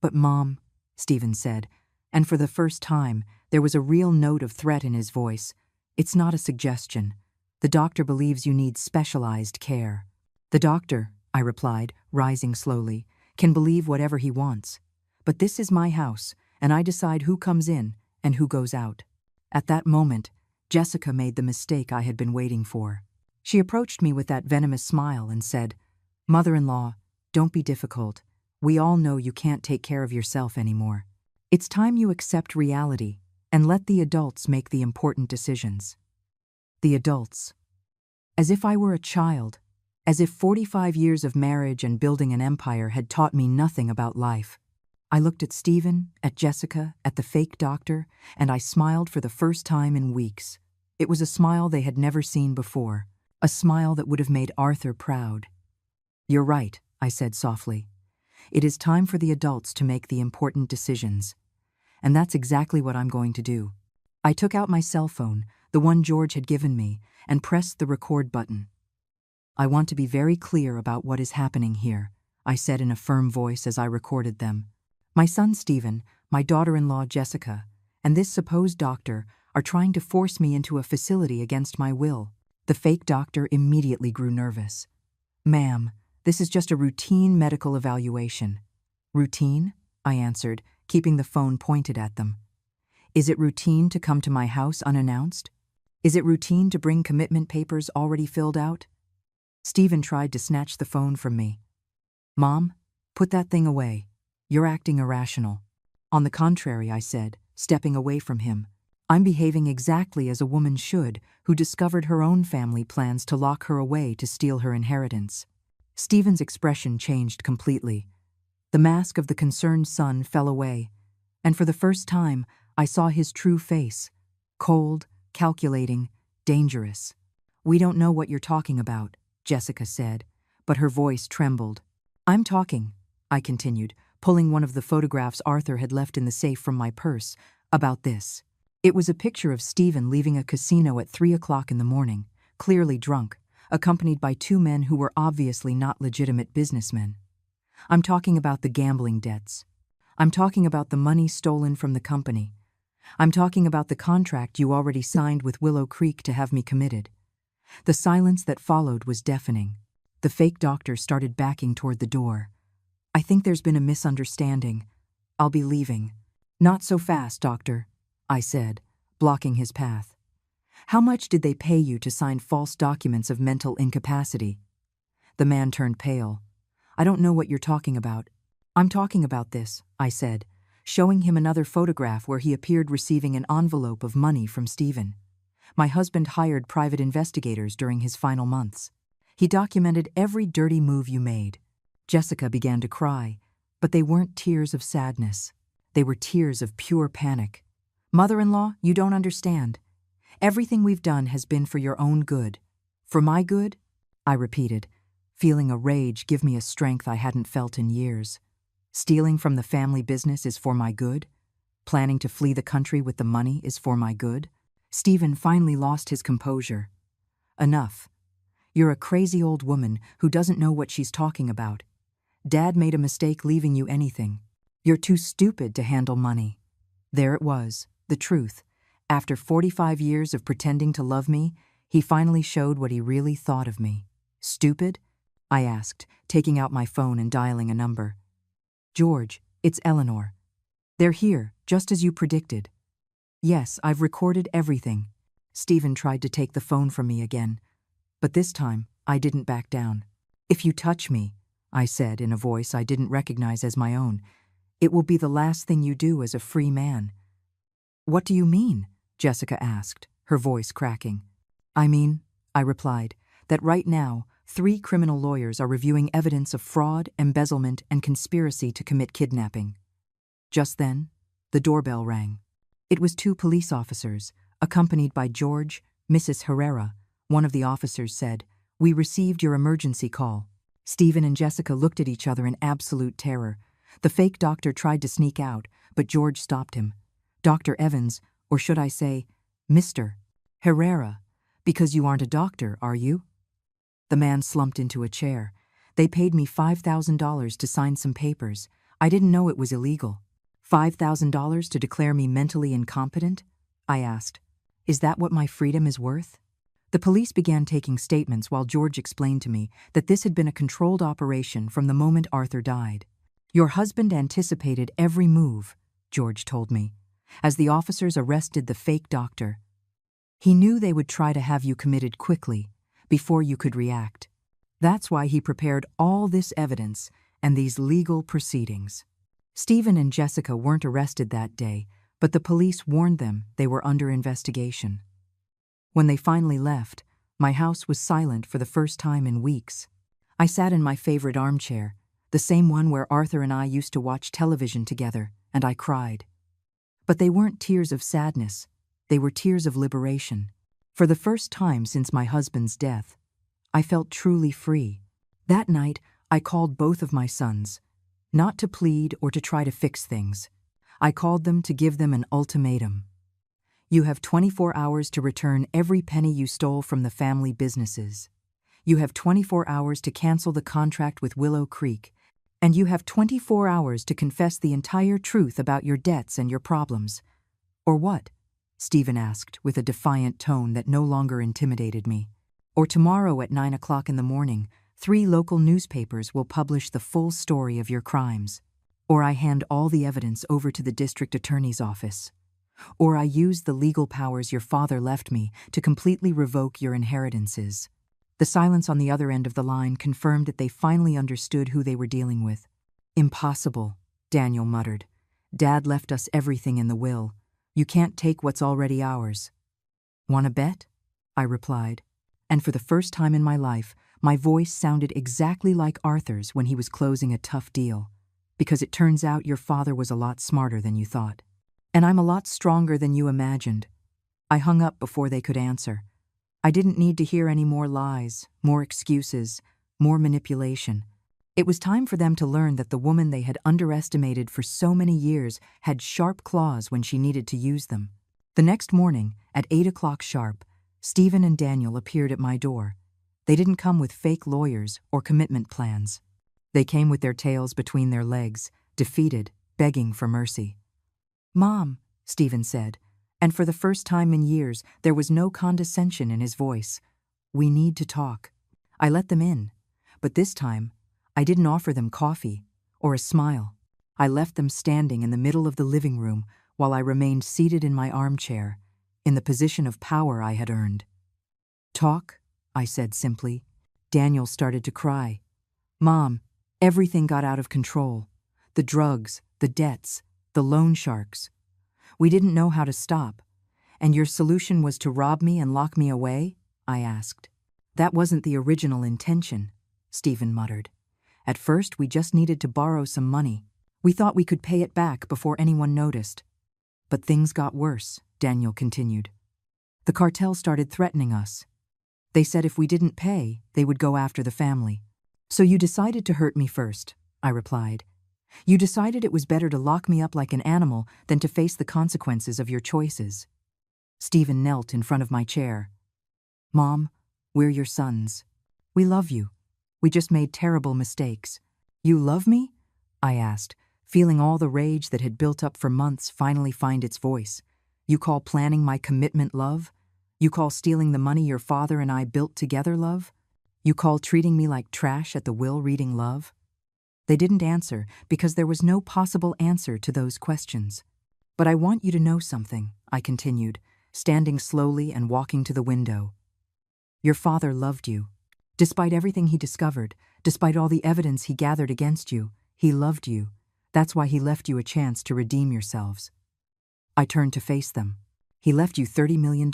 "But Mom," Stephen said, and for the first time there was a real note of threat in his voice, "it's not a suggestion. The doctor believes you need specialized care." "The doctor," I replied, rising slowly, "can believe whatever he wants. But this is my house, and I decide who comes in and who goes out." At that moment, Jessica made the mistake I had been waiting for. She approached me with that venomous smile and said, "Mother-in-law, don't be difficult. We all know you can't take care of yourself anymore. It's time you accept reality and let the adults make the important decisions." The adults. As if I were a child, as if 45 years of marriage and building an empire had taught me nothing about life. I looked at Stephen, at Jessica, at the fake doctor, and I smiled for the first time in weeks. It was a smile they had never seen before, a smile that would have made Arthur proud. "You're right," I said softly. "It is time for the adults to make the important decisions. And that's exactly what I'm going to do." I took out my cell phone, the one George had given me, and pressed the record button. "I want to be very clear about what is happening here," I said in a firm voice as I recorded them. "My son Stephen, my daughter-in-law Jessica, and this supposed doctor are trying to force me into a facility against my will." The fake doctor immediately grew nervous. "Ma'am, this is just a routine medical evaluation." "Routine?" I answered, keeping the phone pointed at them. "Is it routine to come to my house unannounced? Is it routine to bring commitment papers already filled out?" Stephen tried to snatch the phone from me. "Mom, put that thing away. You're acting irrational." "On the contrary," I said, stepping away from him. "I'm behaving exactly as a woman should who discovered her own family plans to lock her away to steal her inheritance." Stephen's expression changed completely. The mask of the concerned son fell away, and for the first time I saw his true face, cold, calculating, dangerous. "We don't know what you're talking about," Jessica said, but her voice trembled. "I'm talking," I continued, pulling one of the photographs Arthur had left in the safe from my purse, "about this." It was a picture of Stephen leaving a casino at 3 o'clock in the morning, clearly drunk, accompanied by two men who were obviously not legitimate businessmen. I'm talking about the gambling debts. I'm talking about the money stolen from the company. I'm talking about the contract you already signed with Willow Creek to have me committed." The silence that followed was deafening. The fake doctor started backing toward the door. "I think there's been a misunderstanding. I'll be leaving." "Not so fast, doctor," I said, blocking his path. "How much did they pay you to sign false documents of mental incapacity?" The man turned pale. "I don't know what you're talking about." "I'm talking about this," I said, showing him another photograph where he appeared receiving an envelope of money from Stephen. "My husband hired private investigators during his final months. He documented every dirty move you made." Jessica began to cry, but they weren't tears of sadness. They were tears of pure panic. "Mother-in-law, you don't understand. Everything we've done has been for your own good." "For my good?" I repeated, feeling a rage give me a strength I hadn't felt in years. "Stealing from the family business is for my good? Planning to flee the country with the money is for my good?" Stephen finally lost his composure. "Enough. You're a crazy old woman who doesn't know what she's talking about. Dad made a mistake leaving you anything. You're too stupid to handle money." There it was, the truth. After 45 years of pretending to love me, he finally showed what he really thought of me. "Stupid?" I asked, taking out my phone and dialing a number. "George, it's Eleanor. They're here, just as you predicted." "Yes, I've recorded everything." Stephen tried to take the phone from me again, but this time I didn't back down. "If you touch me," I said in a voice I didn't recognize as my own, "it will be the last thing you do as a free man." "What do you mean?" Jessica asked, her voice cracking. "I mean," I replied, "that right now, 3 criminal lawyers are reviewing evidence of fraud, embezzlement, and conspiracy to commit kidnapping." Just then, the doorbell rang. It was 2 police officers, accompanied by George, Mrs. Herrera. One of the officers said, "We received your emergency call." Stephen and Jessica looked at each other in absolute terror. The fake doctor tried to sneak out, but George stopped him. "Dr. Evans, or should I say, Mr. Herrera, because you aren't a doctor, are you?" The man slumped into a chair. "They paid me $5,000 to sign some papers. I didn't know it was illegal." $5,000 to declare me mentally incompetent? I asked. "Is that what my freedom is worth?" The police began taking statements while George explained to me that this had been a controlled operation from the moment Arthur died. "Your husband anticipated every move," George told me, as the officers arrested the fake doctor. "He knew they would try to have you committed quickly, before you could react. That's why he prepared all this evidence and these legal proceedings." Stephen and Jessica weren't arrested that day, but the police warned them they were under investigation. When they finally left, my house was silent for the first time in weeks. I sat in my favorite armchair, the same one where Arthur and I used to watch television together, and I cried. But they weren't tears of sadness. They were tears of liberation. For the first time since my husband's death, I felt truly free. That night, I called both of my sons, not to plead or to try to fix things. I called them to give them an ultimatum. "You have 24 hours to return every penny you stole from the family businesses. You have 24 hours to cancel the contract with Willow Creek, and you have 24 hours to confess the entire truth about your debts and your problems." "Or what?" Stephen asked with a defiant tone that no longer intimidated me. "Or tomorrow at 9 o'clock in the morning, 3 local newspapers will publish the full story of your crimes. Or I hand all the evidence over to the district attorney's office. Or I use the legal powers your father left me to completely revoke your inheritances." The silence on the other end of the line confirmed that they finally understood who they were dealing with. "Impossible," Daniel muttered. "Dad left us everything in the will. You can't take what's already ours." "Want to bet?" I replied. And for the first time in my life, my voice sounded exactly like Arthur's when he was closing a tough deal. "Because it turns out your father was a lot smarter than you thought. And I'm a lot stronger than you imagined." I hung up before they could answer. I didn't need to hear any more lies, more excuses, more manipulation. It was time for them to learn that the woman they had underestimated for so many years had sharp claws when she needed to use them. The next morning, at 8 o'clock sharp, Stephen and Daniel appeared at my door. They didn't come with fake lawyers or commitment plans. They came with their tails between their legs, defeated, begging for mercy. "Mom," Stephen said, And for the first time in years, there was no condescension in his voice. "We need to talk." I let them in, but this time, I didn't offer them coffee or a smile. I left them standing in the middle of the living room while I remained seated in my armchair, in the position of power I had earned. "Talk," I said simply. Daniel started to cry. "Mom, everything got out of control. The drugs, the debts, the loan sharks. We didn't know how to stop. And your solution was to rob me and lock me away?" I asked. "That wasn't the original intention," Stephen muttered. "At first, we just needed to borrow some money. We thought we could pay it back before anyone noticed. But things got worse," Daniel continued. "The cartel started threatening us. They said if we didn't pay, they would go after the family. So you decided to hurt me first," I replied. "You decided it was better to lock me up like an animal than to face the consequences of your choices." Stephen knelt in front of my chair. "Mom, we're your sons. We love you. We just made terrible mistakes." "You love me?" I asked, feeling all the rage that had built up for months finally find its voice. "You call planning my commitment love? You call stealing the money your father and I built together love? You call treating me like trash at the will reading love?" They didn't answer because there was no possible answer to those questions. "But I want you to know something," I continued, standing slowly and walking to the window. "Your father loved you. Despite everything he discovered, despite all the evidence he gathered against you, he loved you. That's why he left you a chance to redeem yourselves." I turned to face them. "He left you $30 million,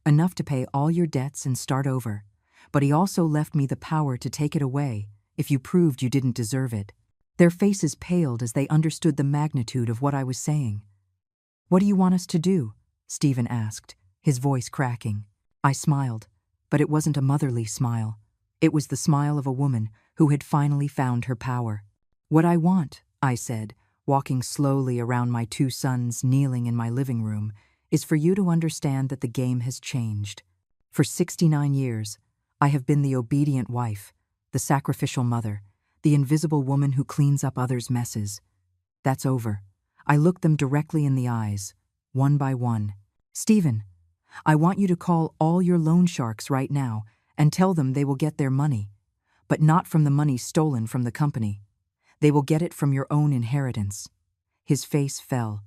enough to pay all your debts and start over. But he also left me the power to take it away if you proved you didn't deserve it." Their faces paled as they understood the magnitude of what I was saying. "What do you want us to do?" Stephen asked, his voice cracking. I smiled, but it wasn't a motherly smile. It was the smile of a woman who had finally found her power. "What I want," I said, walking slowly around my two sons kneeling in my living room, "is for you to understand that the game has changed. For 69 years, I have been the obedient wife, the sacrificial mother, the invisible woman who cleans up others' messes. That's over." I looked them directly in the eyes, one by one. "Stephen, I want you to call all your loan sharks right now and tell them they will get their money, but not from the money stolen from the company. They will get it from your own inheritance." His face fell.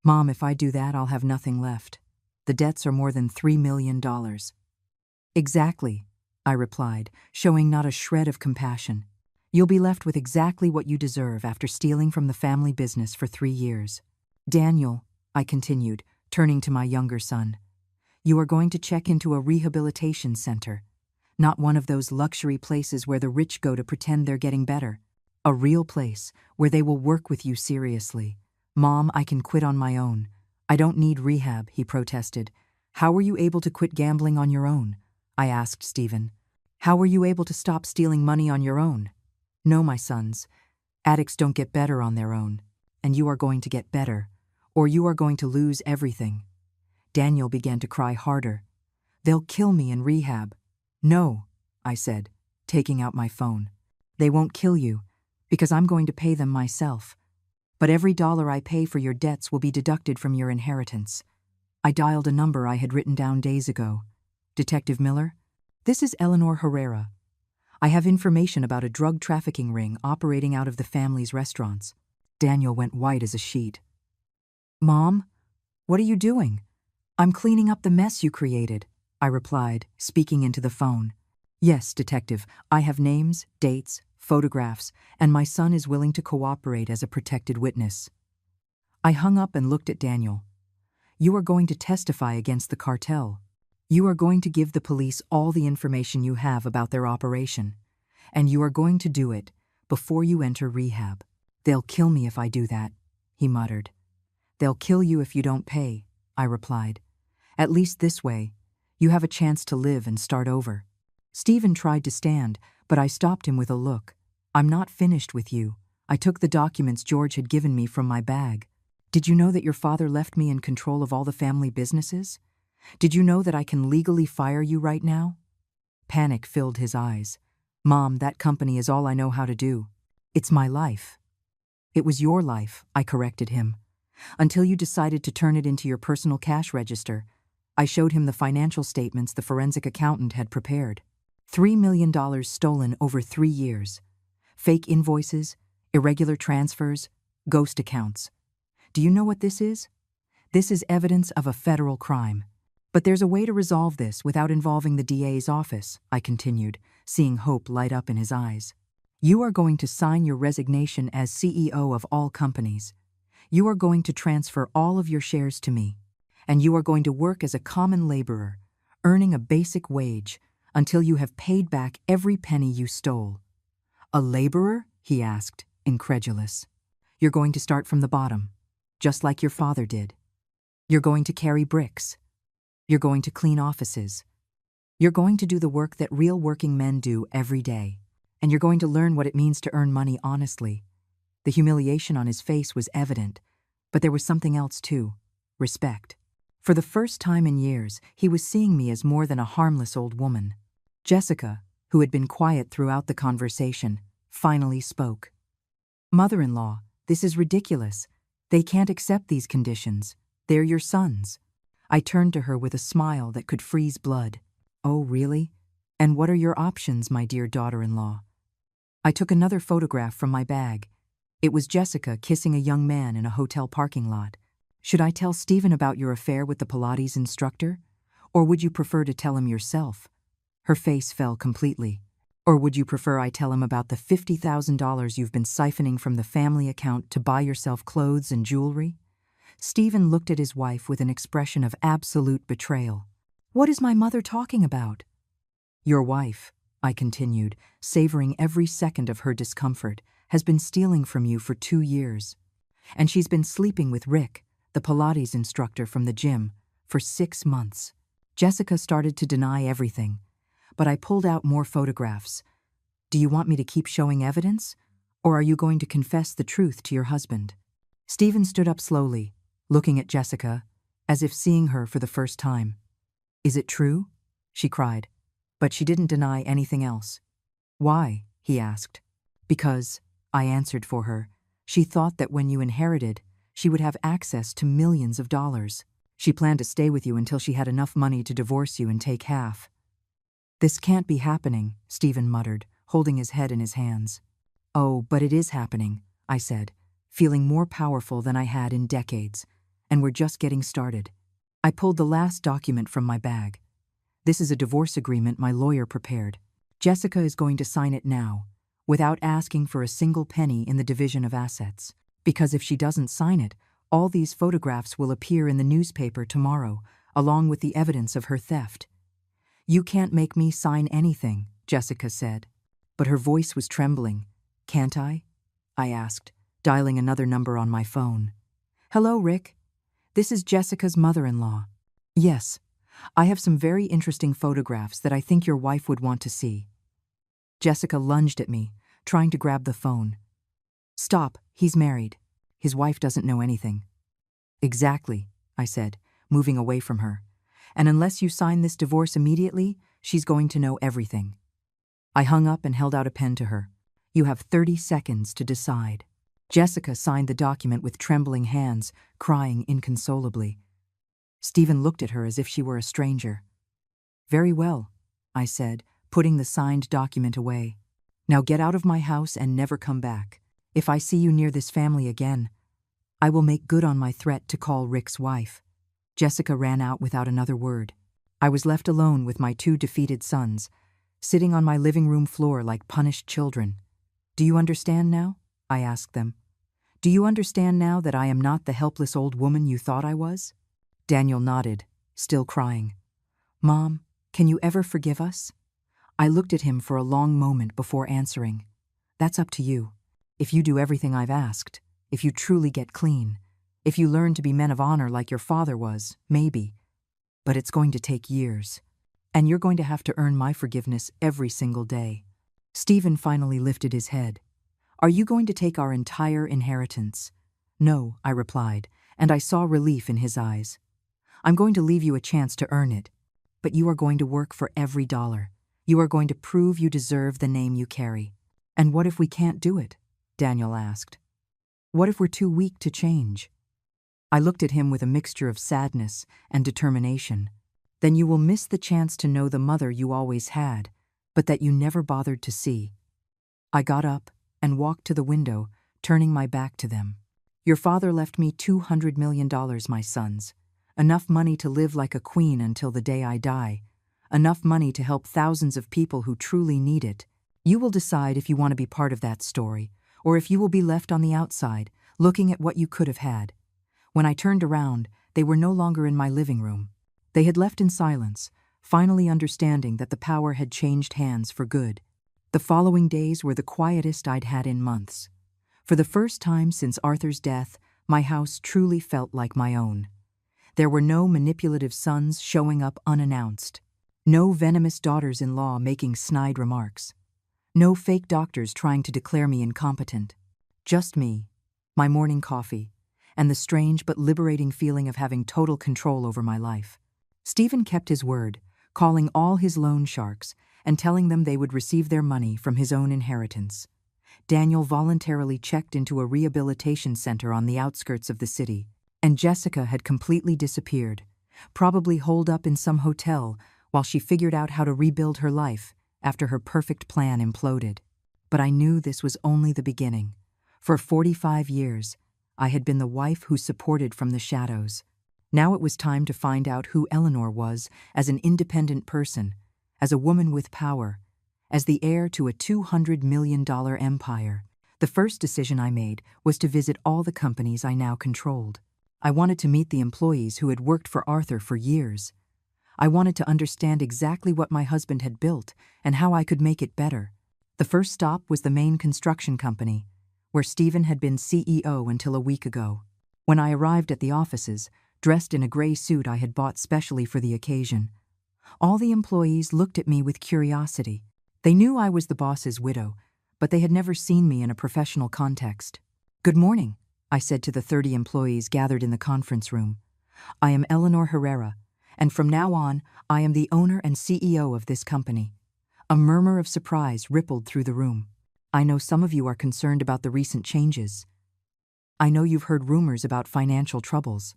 "Mom, if I do that, I'll have nothing left. The debts are more than $3 million. "Exactly," I replied, showing not a shred of compassion. "You'll be left with exactly what you deserve after stealing from the family business for 3 years. Daniel," I continued, turning to my younger son, "you are going to check into a rehabilitation center. Not one of those luxury places where the rich go to pretend they're getting better. A real place where they will work with you seriously. Mom, I can quit on my own. I don't need rehab," he protested. "How were you able to quit gambling on your own?" I asked Stephen. "How were you able to stop stealing money on your own?" "No, my sons. Addicts don't get better on their own. And you are going to get better, or you are going to lose everything." Daniel began to cry harder. "They'll kill me in rehab." "No," I said, taking out my phone. "They won't kill you, because I'm going to pay them myself. But every dollar I pay for your debts will be deducted from your inheritance." I dialed a number I had written down days ago. "Detective Miller? This is Eleanor Herrera. I have information about a drug trafficking ring operating out of the family's restaurants." Daniel went white as a sheet. "Mom, what are you doing?" "I'm cleaning up the mess you created," I replied, speaking into the phone. "Yes, detective, I have names, dates, photographs, and my son is willing to cooperate as a protected witness." I hung up and looked at Daniel. "You are going to testify against the cartel. You are going to give the police all the information you have about their operation. And you are going to do it before you enter rehab." "They'll kill me if I do that," he muttered. "They'll kill you if you don't pay," I replied. "At least this way, you have a chance to live and start over." Stephen tried to stand, but I stopped him with a look. "I'm not finished with you. I took the documents George had given me from my bag. Did you know that your father left me in control of all the family businesses? Did you know that I can legally fire you right now?" Panic filled his eyes. "Mom, that company is all I know how to do. It's my life." "It was your life," I corrected him. Until you decided to turn it into your personal cash register. I showed him the financial statements the forensic accountant had prepared. $3 million stolen over 3 years. Fake invoices, irregular transfers, ghost accounts. Do you know what this is? This is evidence of a federal crime. But there's a way to resolve this without involving the DA's office, I continued, seeing hope light up in his eyes. You are going to sign your resignation as CEO of all companies. You are going to transfer all of your shares to me. And you are going to work as a common laborer, earning a basic wage, until you have paid back every penny you stole. A laborer? He asked, incredulous. You're going to start from the bottom, just like your father did. You're going to carry bricks. You're going to clean offices. You're going to do the work that real working men do every day. And you're going to learn what it means to earn money honestly. The humiliation on his face was evident, but there was something else too: respect. For the first time in years, he was seeing me as more than a harmless old woman. Jessica, who had been quiet throughout the conversation, finally spoke. Mother-in-law, this is ridiculous. They can't accept these conditions. They're your sons. I turned to her with a smile that could freeze blood. Oh, really? And what are your options, my dear daughter-in-law? I took another photograph from my bag. It was Jessica kissing a young man in a hotel parking lot. Should I tell Stephen about your affair with the Pilates instructor? Or would you prefer to tell him yourself? Her face fell completely. Or would you prefer I tell him about the $50,000 you've been siphoning from the family account to buy yourself clothes and jewelry? Stephen looked at his wife with an expression of absolute betrayal. What is my mother talking about? Your wife, I continued, savoring every second of her discomfort, has been stealing from you for 2 years. And she's been sleeping with Rick, the Pilates instructor from the gym, for 6 months. Jessica started to deny everything, but I pulled out more photographs. Do you want me to keep showing evidence? Or are you going to confess the truth to your husband? Stephen stood up slowly, looking at Jessica, as if seeing her for the first time. Is it true? She cried, but she didn't deny anything else. Why? He asked. Because, I answered for her, she thought that when you inherited, she would have access to millions of dollars. She planned to stay with you until she had enough money to divorce you and take half. This can't be happening, Stephen muttered, holding his head in his hands. Oh, but it is happening, I said, feeling more powerful than I had in decades. And we're just getting started. I pulled the last document from my bag. This is a divorce agreement my lawyer prepared. Jessica is going to sign it now, without asking for a single penny in the division of assets. Because if she doesn't sign it, all these photographs will appear in the newspaper tomorrow, along with the evidence of her theft. You can't make me sign anything, Jessica said. But her voice was trembling. Can't I? I asked, dialing another number on my phone. Hello, Rick. This is Jessica's mother-in-law. Yes, I have some very interesting photographs that I think your wife would want to see. Jessica lunged at me, trying to grab the phone. Stop, he's married. His wife doesn't know anything. Exactly, I said, moving away from her. And unless you sign this divorce immediately, she's going to know everything. I hung up and held out a pen to her. You have 30 seconds to decide. Jessica signed the document with trembling hands, crying inconsolably. Stephen looked at her as if she were a stranger. Very well, I said, putting the signed document away. Now get out of my house and never come back. If I see you near this family again, I will make good on my threat to call Rick's wife. Jessica ran out without another word. I was left alone with my 2 defeated sons, sitting on my living room floor like punished children. Do you understand now? I asked them. Do you understand now that I am not the helpless old woman you thought I was? Daniel nodded, still crying. Mom, can you ever forgive us? I looked at him for a long moment before answering. That's up to you. If you do everything I've asked, if you truly get clean, if you learn to be men of honor like your father was, maybe. But it's going to take years. And you're going to have to earn my forgiveness every single day. Stephen finally lifted his head. Are you going to take our entire inheritance? No, I replied, and I saw relief in his eyes. I'm going to leave you a chance to earn it, but you are going to work for every dollar. You are going to prove you deserve the name you carry. And what if we can't do it? Daniel asked. What if we're too weak to change? I looked at him with a mixture of sadness and determination. Then you will miss the chance to know the mother you always had, but that you never bothered to see. I got up and walked to the window, turning my back to them. Your father left me $200 million, my sons. Enough money to live like a queen until the day I die. Enough money to help thousands of people who truly need it. You will decide if you want to be part of that story, or if you will be left on the outside, looking at what you could have had. When I turned around, they were no longer in my living room. They had left in silence, finally understanding that the power had changed hands for good. The following days were the quietest I'd had in months. For the first time since Arthur's death, my house truly felt like my own. There were no manipulative sons showing up unannounced. No venomous daughters-in-law making snide remarks. No fake doctors trying to declare me incompetent. Just me, my morning coffee, and the strange but liberating feeling of having total control over my life. Stephen kept his word, calling all his loan sharks and telling them they would receive their money from his own inheritance. Daniel voluntarily checked into a rehabilitation center on the outskirts of the city, and Jessica had completely disappeared, probably holed up in some hotel while she figured out how to rebuild her life after her perfect plan imploded. But I knew this was only the beginning. For 45 years, I had been the wife who supported from the shadows. Now it was time to find out who Eleanor was as an independent person, as a woman with power, as the heir to a $200 million empire. The first decision I made was to visit all the companies I now controlled. I wanted to meet the employees who had worked for Arthur for years. I wanted to understand exactly what my husband had built and how I could make it better. The first stop was the main construction company, where Stephen had been CEO until a week ago. When I arrived at the offices, dressed in a gray suit I had bought specially for the occasion, all the employees looked at me with curiosity. They knew I was the boss's widow, but they had never seen me in a professional context. "Good morning," I said to the 30 employees gathered in the conference room. "I am Eleanor Herrera, and from now on, I am the owner and CEO of this company." A murmur of surprise rippled through the room. "I know some of you are concerned about the recent changes. I know you've heard rumors about financial troubles.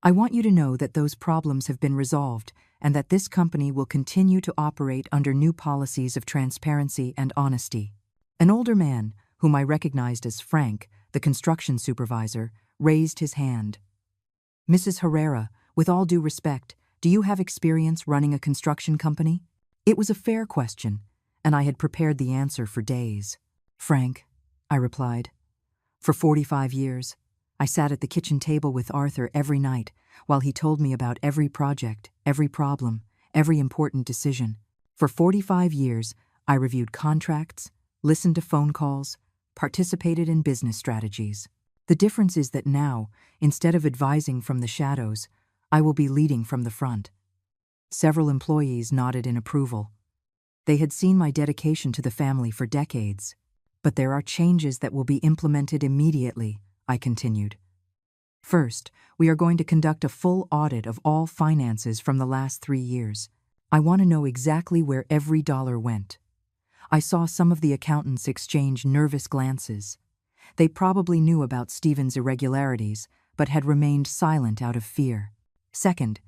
I want you to know that those problems have been resolved and that this company will continue to operate under new policies of transparency and honesty." An older man, whom I recognized as Frank, the construction supervisor, raised his hand. "Mrs. Herrera, with all due respect, do you have experience running a construction company?" It was a fair question, and I had prepared the answer for days. "Frank," I replied. "For 45 years, I sat at the kitchen table with Arthur every night while he told me about every project, every problem, every important decision. For 45 years, I reviewed contracts, listened to phone calls, participated in business strategies. The difference is that now, instead of advising from the shadows, I will be leading from the front." Several employees nodded in approval. They had seen my dedication to the family for decades. "But there are changes that will be implemented immediately," I continued. "First, we are going to conduct a full audit of all finances from the last 3 years. I want to know exactly where every dollar went." I saw some of the accountants exchange nervous glances. They probably knew about Stephen's irregularities, but had remained silent out of fear. Second,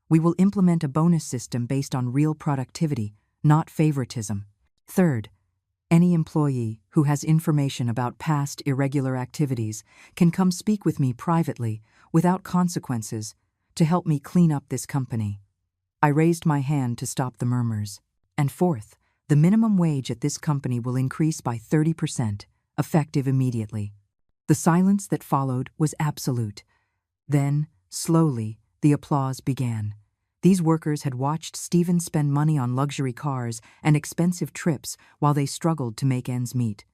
we will implement a bonus system based on real productivity, not favoritism. Third, any employee who has information about past irregular activities can come speak with me privately, without consequences, to help me clean up this company. I raised my hand to stop the murmurs. And fourth, the minimum wage at this company will increase by 30%, effective immediately. The silence that followed was absolute. Then, slowly, the applause began. These workers had watched Stephen spend money on luxury cars and expensive trips while they struggled to make ends meet.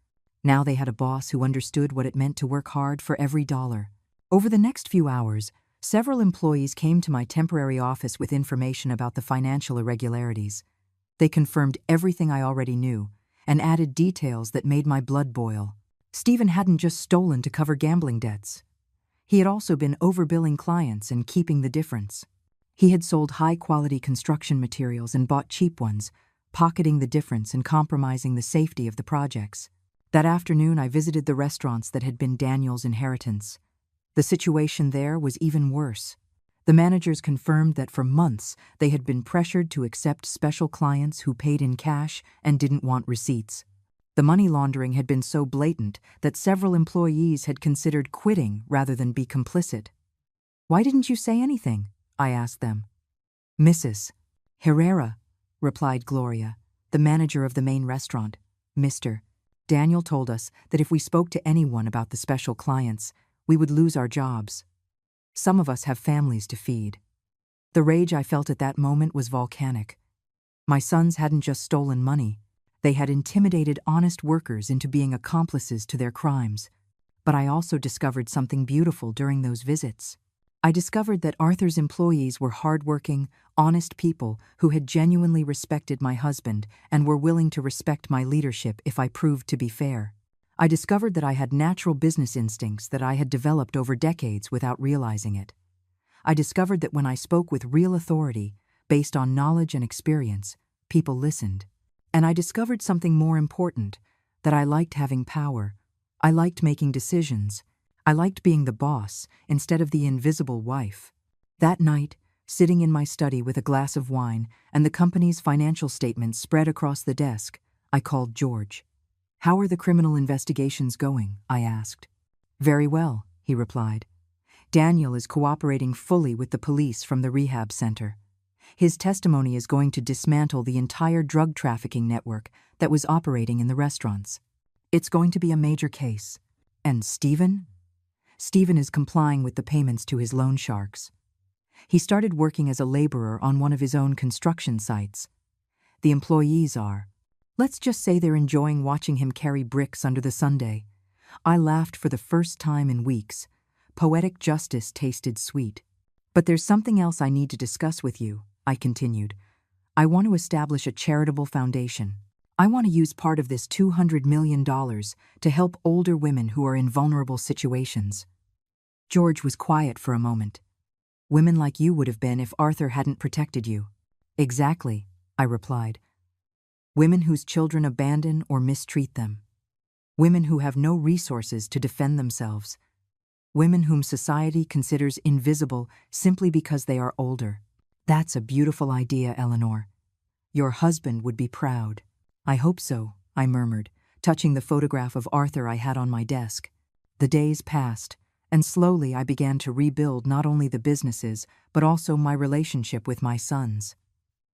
Now they had a boss who understood what it meant to work hard for every dollar. Over the next few hours, several employees came to my temporary office with information about the financial irregularities. They confirmed everything I already knew and added details that made my blood boil. Stephen hadn't just stolen to cover gambling debts. He had also been overbilling clients and keeping the difference. He had sold high-quality construction materials and bought cheap ones, pocketing the difference and compromising the safety of the projects. That afternoon, I visited the restaurants that had been Daniel's inheritance. The situation there was even worse. The managers confirmed that for months they had been pressured to accept special clients who paid in cash and didn't want receipts. The money laundering had been so blatant that several employees had considered quitting rather than be complicit. "Why didn't you say anything?" I asked them. "Mrs. Herrera," replied Gloria, the manager of the main restaurant. "Mr. Daniel told us that if we spoke to anyone about the special clients, we would lose our jobs. Some of us have families to feed." The rage I felt at that moment was volcanic. My sons hadn't just stolen money. They had intimidated honest workers into being accomplices to their crimes. But I also discovered something beautiful during those visits. I discovered that Arthur's employees were hardworking, honest people who had genuinely respected my husband and were willing to respect my leadership if I proved to be fair. I discovered that I had natural business instincts that I had developed over decades without realizing it. I discovered that when I spoke with real authority, based on knowledge and experience, people listened. And I discovered something more important, that I liked having power. I liked making decisions. I liked being the boss instead of the invisible wife. That night, sitting in my study with a glass of wine and the company's financial statements spread across the desk, I called George. "How are the criminal investigations going?" I asked. "Very well," he replied. "Daniel is cooperating fully with the police from the rehab center. His testimony is going to dismantle the entire drug trafficking network that was operating in the restaurants. It's going to be a major case. And Stephen? Stephen is complying with the payments to his loan sharks. He started working as a laborer on one of his own construction sites. The employees are. Let's just say they're enjoying watching him carry bricks under the sundae." I laughed for the first time in weeks. Poetic justice tasted sweet. "But there's something else I need to discuss with you," I continued. "I want to establish a charitable foundation. I want to use part of this $200 million to help older women who are in vulnerable situations." George was quiet for a moment. "Women like you would have been if Arthur hadn't protected you." "Exactly," I replied. "Women whose children abandon or mistreat them. Women who have no resources to defend themselves. Women whom society considers invisible simply because they are older. That's a beautiful idea, Eleanor. Your husband would be proud." "I hope so," I murmured, touching the photograph of Arthur I had on my desk. The days passed, and slowly I began to rebuild not only the businesses, but also my relationship with my sons.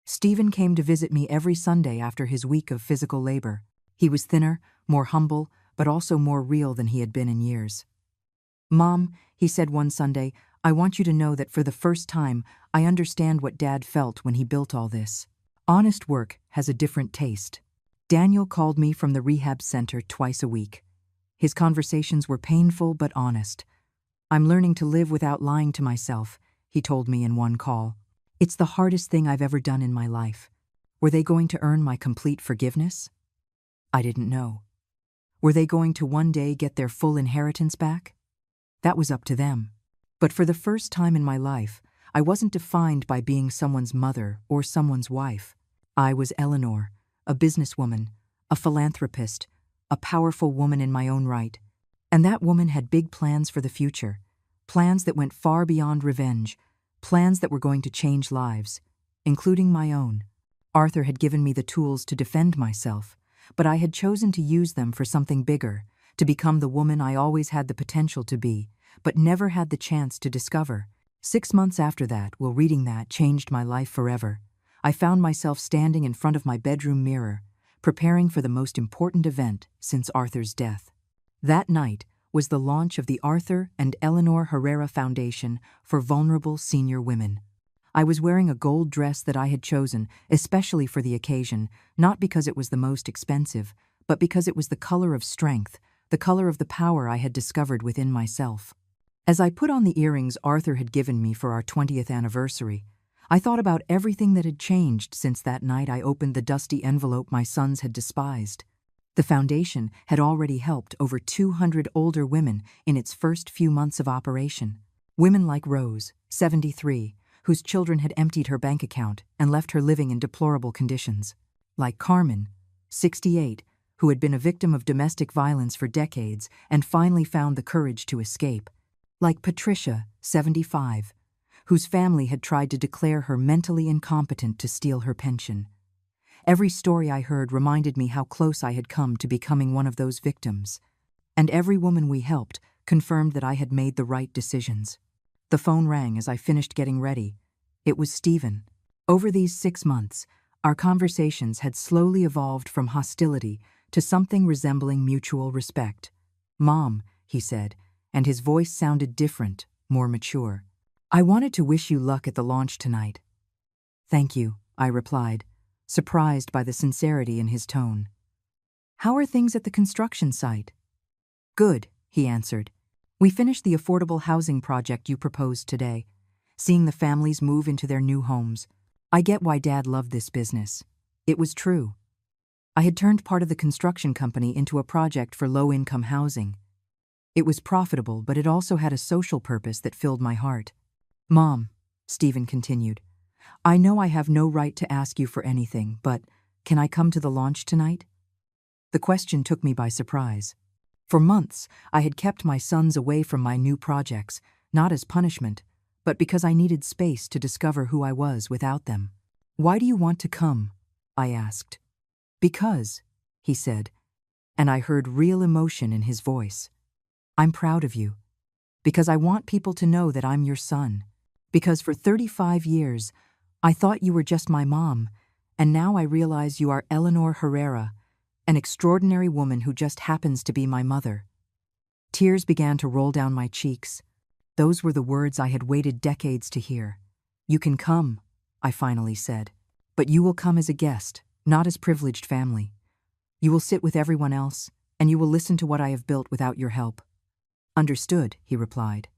Stephen came to visit me every Sunday after his week of physical labor. He was thinner, more humble, but also more real than he had been in years. "Mom," he said one Sunday, "I want you to know that for the first time, I understand what Dad felt when he built all this. Honest work has a different taste." Daniel called me from the rehab center twice a week. His conversations were painful but honest. "I'm learning to live without lying to myself," he told me in one call. "It's the hardest thing I've ever done in my life." Were they going to earn my complete forgiveness? I didn't know. Were they going to one day get their full inheritance back? That was up to them. But for the first time in my life, I wasn't defined by being someone's mother or someone's wife. I was Eleanor, a businesswoman, a philanthropist, a powerful woman in my own right. And that woman had big plans for the future, plans that went far beyond revenge, plans that were going to change lives, including my own. Arthur had given me the tools to defend myself, but I had chosen to use them for something bigger, to become the woman I always had the potential to be, but never had the chance to discover. 6 months after that, while reading that changed my life forever, I found myself standing in front of my bedroom mirror, preparing for the most important event since Arthur's death. That night was the launch of the Arthur and Eleanor Herrera Foundation for Vulnerable Senior Women. I was wearing a gold dress that I had chosen, especially for the occasion, not because it was the most expensive, but because it was the color of strength, the color of the power I had discovered within myself. As I put on the earrings Arthur had given me for our 20th anniversary, I thought about everything that had changed since that night I opened the dusty envelope my sons had despised. The foundation had already helped over 200 older women in its first few months of operation. Women like Rose, 73, whose children had emptied her bank account and left her living in deplorable conditions. Like Carmen, 68, who had been a victim of domestic violence for decades and finally found the courage to escape. like Patricia, 75, whose family had tried to declare her mentally incompetent to steal her pension. Every story I heard reminded me how close I had come to becoming one of those victims. And every woman we helped confirmed that I had made the right decisions. The phone rang as I finished getting ready. It was Stephen. Over these 6 months, our conversations had slowly evolved from hostility to something resembling mutual respect. "Mom," he said, and his voice sounded different, more mature. "I wanted to wish you luck at the launch tonight." "Thank you," I replied, surprised by the sincerity in his tone. "How are things at the construction site?" "Good," he answered. "We finished the affordable housing project you proposed today, seeing the families move into their new homes. I get why Dad loved this business. It was true. I had turned part of the construction company into a project for low-income housing. It was profitable, but it also had a social purpose that filled my heart." "Mom," Stephen continued, "I know I have no right to ask you for anything, but can I come to the launch tonight?" The question took me by surprise. For months, I had kept my sons away from my new projects, not as punishment, but because I needed space to discover who I was without them. "Why do you want to come?" I asked. "Because," he said, and I heard real emotion in his voice. "I'm proud of you. Because I want people to know that I'm your son. Because for 35 years, I thought you were just my mom, and now I realize you are Eleanor Herrera, an extraordinary woman who just happens to be my mother." Tears began to roll down my cheeks. Those were the words I had waited decades to hear. "You can come," I finally said, "but you will come as a guest, not as privileged family. You will sit with everyone else, and you will listen to what I have built without your help." "Understood," he replied.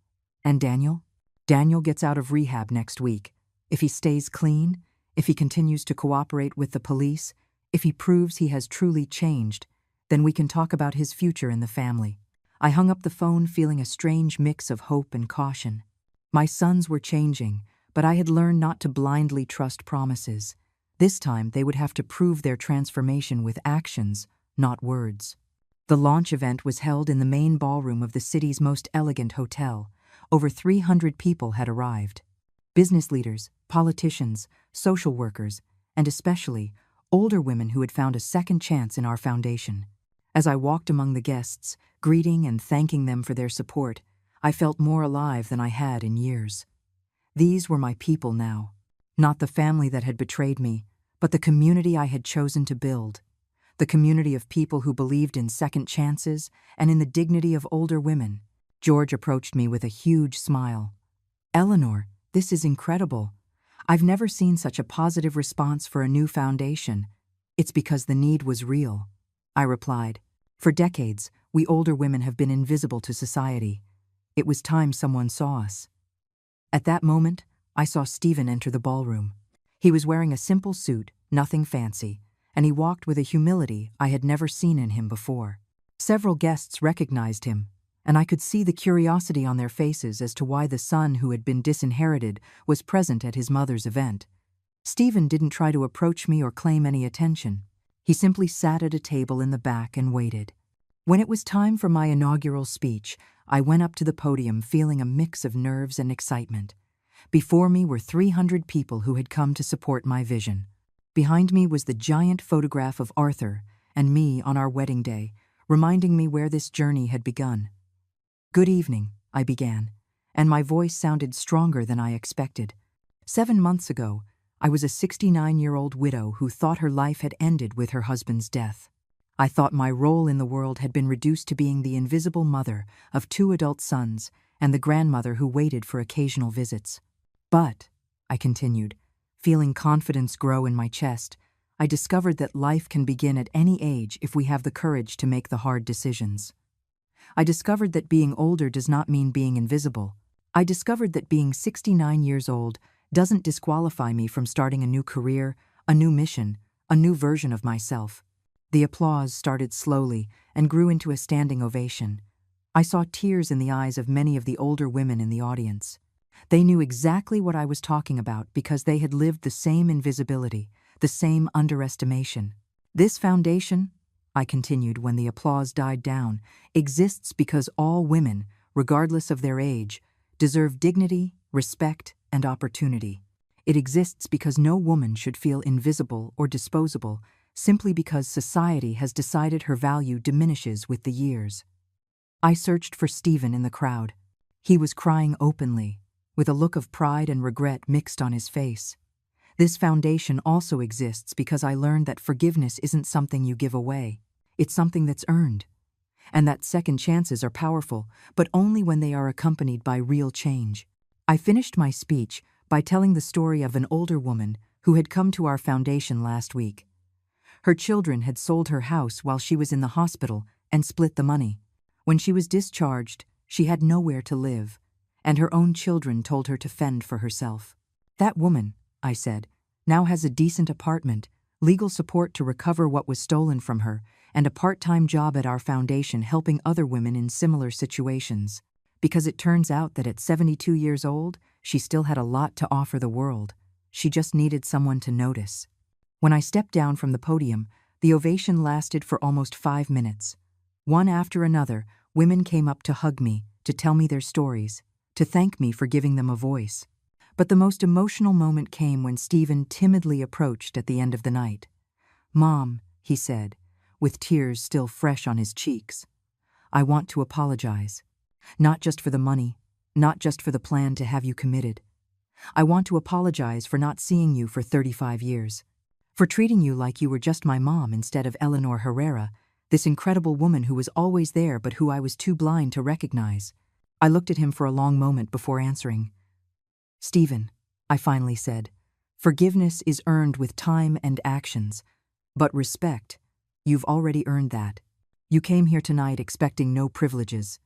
"And Daniel?" "Daniel gets out of rehab next week. If he stays clean, if he continues to cooperate with the police, if he proves he has truly changed, then we can talk about his future in the family." I hung up the phone feeling a strange mix of hope and caution. My sons were changing, but I had learned not to blindly trust promises. This time they would have to prove their transformation with actions, not words. The launch event was held in the main ballroom of the city's most elegant hotel. Over 300 people had arrived. Business leaders, politicians, social workers, and especially older women who had found a second chance in our foundation. As I walked among the guests, greeting and thanking them for their support, I felt more alive than I had in years. These were my people now, not the family that had betrayed me, but the community I had chosen to build, the community of people who believed in second chances and in the dignity of older women. George approached me with a huge smile. "Eleanor, this is incredible. I've never seen such a positive response for a new foundation. It's because the need was real," I replied. "For decades, we older women have been invisible to society. It was time someone saw us." At that moment, I saw Stephen enter the ballroom. He was wearing a simple suit, nothing fancy, and he walked with a humility I had never seen in him before. Several guests recognized him, and I could see the curiosity on their faces as to why the son who had been disinherited was present at his mother's event. Stephen didn't try to approach me or claim any attention. He simply sat at a table in the back and waited. When it was time for my inaugural speech, I went up to the podium feeling a mix of nerves and excitement. Before me were 300 people who had come to support my vision. Behind me was the giant photograph of Arthur and me on our wedding day, reminding me where this journey had begun. "Good evening," I began, and my voice sounded stronger than I expected. 7 months ago, I was a 69-year-old widow who thought her life had ended with her husband's death. I thought my role in the world had been reduced to being the invisible mother of 2 adult sons and the grandmother who waited for occasional visits. "But," I continued, feeling confidence grow in my chest, "I discovered that life can begin at any age if we have the courage to make the hard decisions. I discovered that being older does not mean being invisible. I discovered that being 69 years old doesn't disqualify me from starting a new career, a new mission, a new version of myself." The applause started slowly and grew into a standing ovation. I saw tears in the eyes of many of the older women in the audience. They knew exactly what I was talking about because they had lived the same invisibility, the same underestimation. "This foundation," I continued when the applause died down, "exists because all women, regardless of their age, deserve dignity, respect, and opportunity. It exists because no woman should feel invisible or disposable simply because society has decided her value diminishes with the years. I searched for Stephen in the crowd. He was crying openly, with a look of pride and regret mixed on his face. This foundation also exists because I learned that forgiveness isn't something you give away. It's something that's earned. And that second chances are powerful, but only when they are accompanied by real change. I finished my speech by telling the story of an older woman who had come to our foundation last week. Her children had sold her house while she was in the hospital and split the money. When she was discharged, she had nowhere to live, and her own children told her to fend for herself. That woman, I said, now has a decent apartment, legal support to recover what was stolen from her, and a part-time job at our foundation helping other women in similar situations. Because it turns out that at 72 years old, she still had a lot to offer the world. She just needed someone to notice. When I stepped down from the podium, the ovation lasted for almost 5 minutes. One after another, women came up to hug me, to tell me their stories, to thank me for giving them a voice. But the most emotional moment came when Stephen timidly approached at the end of the night. "Mom," he said, with tears still fresh on his cheeks, "I want to apologize. Not just for the money, not just for the plan to have you committed. I want to apologize for not seeing you for 35 years. For treating you like you were just my mom instead of Eleanor Herrera, this incredible woman who was always there but who I was too blind to recognize." I looked at him for a long moment before answering. "Stephen," I finally said, "forgiveness is earned with time and actions. But respect, you've already earned that. You came here tonight expecting no privileges.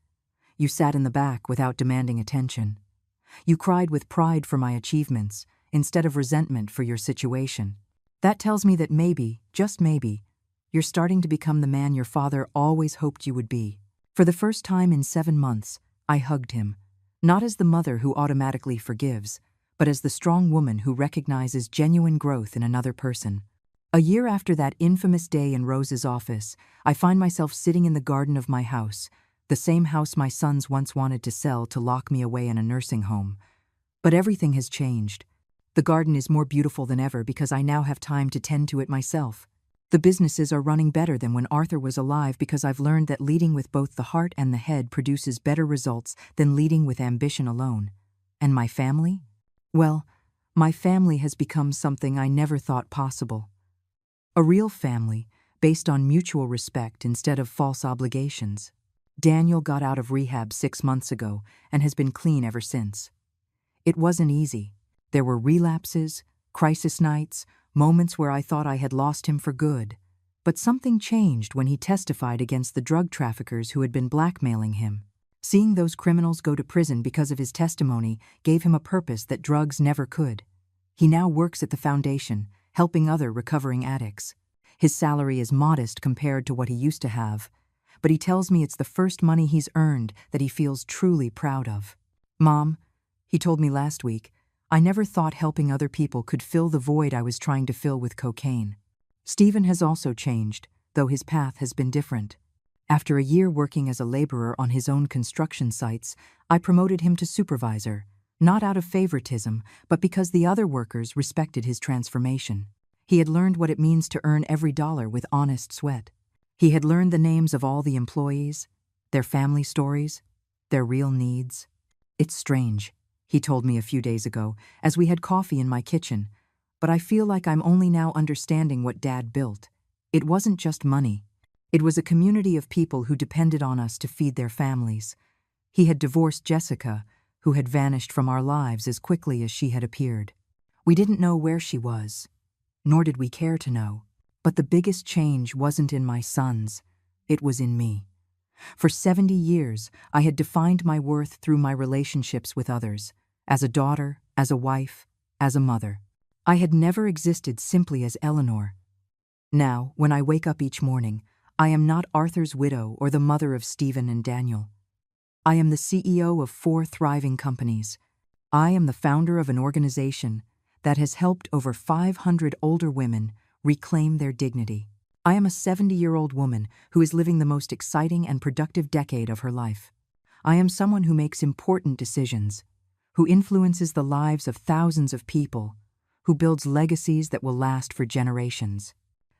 You sat in the back without demanding attention. You cried with pride for my achievements, instead of resentment for your situation. That tells me that maybe, just maybe, you're starting to become the man your father always hoped you would be." For the first time in 7 months, I hugged him, not as the mother who automatically forgives, but as the strong woman who recognizes genuine growth in another person. A year after that infamous day in Rose's office, I find myself sitting in the garden of my house, the same house my sons once wanted to sell to lock me away in a nursing home. But everything has changed. The garden is more beautiful than ever because I now have time to tend to it myself. The businesses are running better than when Arthur was alive because I've learned that leading with both the heart and the head produces better results than leading with ambition alone. And my family? Well, my family has become something I never thought possible. A real family, based on mutual respect instead of false obligations. Daniel got out of rehab 6 months ago and has been clean ever since. It wasn't easy. There were relapses, crisis nights, moments where I thought I had lost him for good. But something changed when he testified against the drug traffickers who had been blackmailing him. Seeing those criminals go to prison because of his testimony gave him a purpose that drugs never could. He now works at the foundation, helping other recovering addicts. His salary is modest compared to what he used to have, but he tells me it's the first money he's earned that he feels truly proud of. "Mom," he told me last week, "I never thought helping other people could fill the void I was trying to fill with cocaine." Stephen has also changed, though his path has been different. After a year working as a laborer on his own construction sites, I promoted him to supervisor, not out of favoritism, but because the other workers respected his transformation. He had learned what it means to earn every dollar with honest sweat. He had learned the names of all the employees, their family stories, their real needs. "It's strange," he told me a few days ago, as we had coffee in my kitchen, "but I feel like I'm only now understanding what Dad built. It wasn't just money. It was a community of people who depended on us to feed their families. He had divorced Jessica, who had vanished from our lives as quickly as she had appeared. We didn't know where she was, nor did we care to know. But the biggest change wasn't in my sons, it was in me. For 70 years, I had defined my worth through my relationships with others, as a daughter, as a wife, as a mother. I had never existed simply as Eleanor. Now, when I wake up each morning, I am not Arthur's widow or the mother of Stephen and Daniel. I am the CEO of 4 thriving companies. I am the founder of an organization that has helped over 500 older women reclaim their dignity. I am a 70-year-old woman who is living the most exciting and productive decade of her life. I am someone who makes important decisions, who influences the lives of thousands of people, who builds legacies that will last for generations.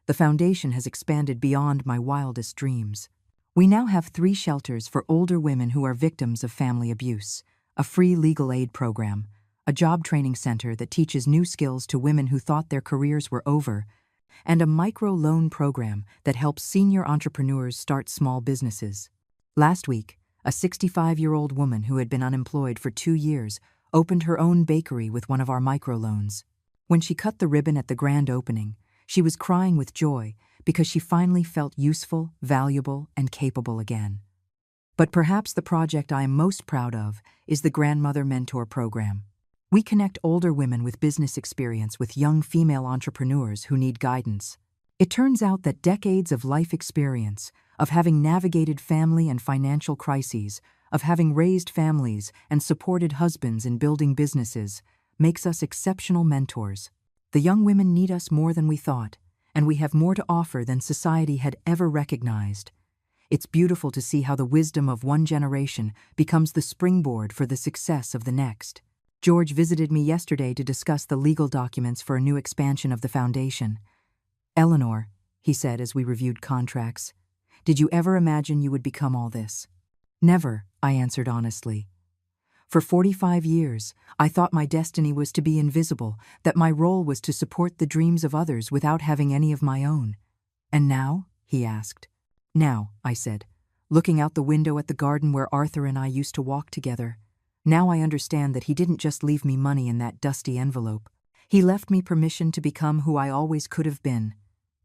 The foundation has expanded beyond my wildest dreams. We now have 3 shelters for older women who are victims of family abuse, a free legal aid program, a job training center that teaches new skills to women who thought their careers were over, and a micro-loan program that helps senior entrepreneurs start small businesses. Last week, a 65-year-old woman who had been unemployed for 2 years opened her own bakery with one of our microloans. When she cut the ribbon at the grand opening, she was crying with joy because she finally felt useful, valuable, and capable again. But perhaps the project I am most proud of is the Grandmother Mentor Program. We connect older women with business experience with young female entrepreneurs who need guidance. It turns out that decades of life experience, of having navigated family and financial crises, of having raised families and supported husbands in building businesses, makes us exceptional mentors. The young women need us more than we thought, and we have more to offer than society had ever recognized. It's beautiful to see how the wisdom of one generation becomes the springboard for the success of the next. George visited me yesterday to discuss the legal documents for a new expansion of the foundation. "Eleanor," he said as we reviewed contracts, "did you ever imagine you would become all this?" "Never," I answered honestly. For 45 years, I thought my destiny was to be invisible, that my role was to support the dreams of others without having any of my own. "And now?" he asked. "Now," I said, looking out the window at the garden where Arthur and I used to walk together. "Now I understand that he didn't just leave me money in that dusty envelope. He left me permission to become who I always could have been,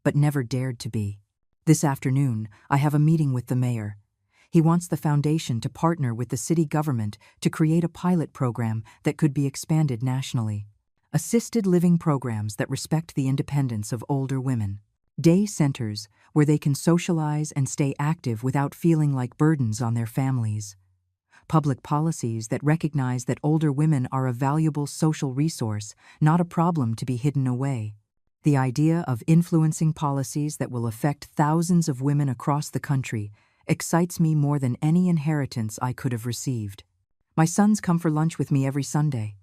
but never dared to be. This afternoon, I have a meeting with the mayor. He wants the foundation to partner with the city government to create a pilot program that could be expanded nationally. Assisted living programs that respect the independence of older women. Day centers where they can socialize and stay active without feeling like burdens on their families. Public policies that recognize that older women are a valuable social resource, not a problem to be hidden away. The idea of influencing policies that will affect thousands of women across the country excites me more than any inheritance I could have received. My sons come for lunch with me every Sunday.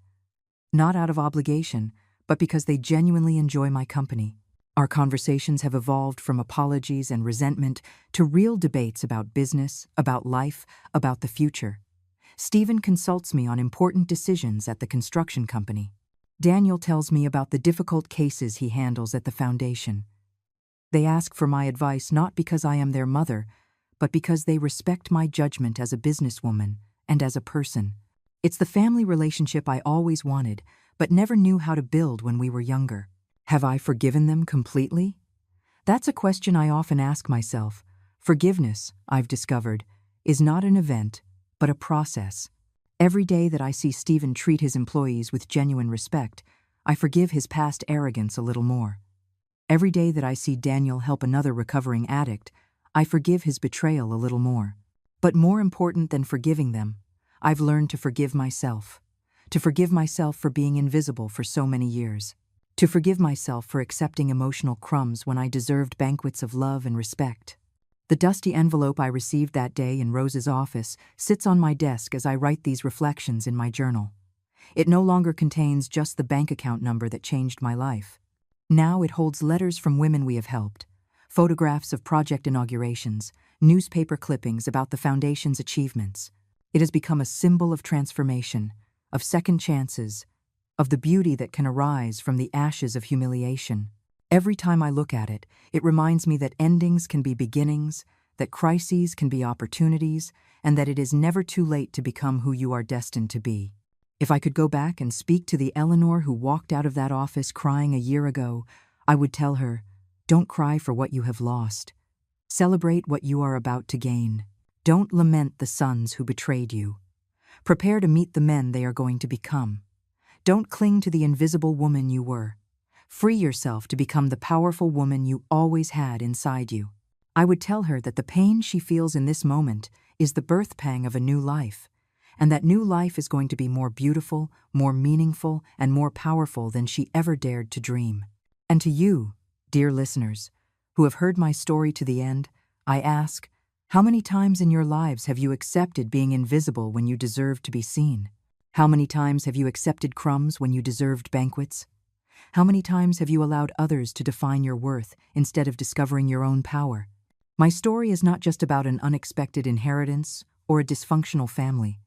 Not out of obligation, but because they genuinely enjoy my company. Our conversations have evolved from apologies and resentment to real debates about business, about life, about the future. Stephen consults me on important decisions at the construction company. Daniel tells me about the difficult cases he handles at the foundation. They ask for my advice not because I am their mother, but because they respect my judgment as a businesswoman and as a person. It's the family relationship I always wanted, but never knew how to build when we were younger. Have I forgiven them completely? That's a question I often ask myself. Forgiveness, I've discovered, is not an event, but a process. Every day that I see Stephen treat his employees with genuine respect, I forgive his past arrogance a little more. Every day that I see Daniel help another recovering addict, I forgive his betrayal a little more. But more important than forgiving them, I've learned to forgive myself. To forgive myself for being invisible for so many years. To forgive myself for accepting emotional crumbs when I deserved banquets of love and respect. The dusty envelope I received that day in Rose's office sits on my desk as I write these reflections in my journal. It no longer contains just the bank account number that changed my life. Now it holds letters from women we have helped, photographs of project inaugurations, newspaper clippings about the foundation's achievements. It has become a symbol of transformation, of second chances, of the beauty that can arise from the ashes of humiliation. Every time I look at it, it reminds me that endings can be beginnings, that crises can be opportunities, and that it is never too late to become who you are destined to be. If I could go back and speak to the Eleanor who walked out of that office crying a year ago, I would tell her, don't cry for what you have lost. Celebrate what you are about to gain. Don't lament the sons who betrayed you. Prepare to meet the men they are going to become. Don't cling to the invisible woman you were. Free yourself to become the powerful woman you always had inside you. I would tell her that the pain she feels in this moment is the birth pang of a new life, and that new life is going to be more beautiful, more meaningful, and more powerful than she ever dared to dream. And to you, dear listeners, who have heard my story to the end, I ask, How many times in your lives have you accepted being invisible when you deserved to be seen? How many times have you accepted crumbs when you deserved banquets? How many times have you allowed others to define your worth instead of discovering your own power? My story is not just about an unexpected inheritance or a dysfunctional family.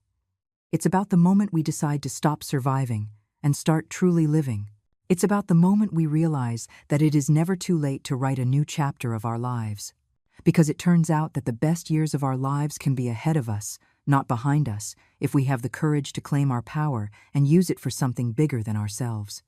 It's about the moment we decide to stop surviving and start truly living. It's about the moment we realize that it is never too late to write a new chapter of our lives. Because it turns out that the best years of our lives can be ahead of us, not behind us, if we have the courage to claim our power and use it for something bigger than ourselves.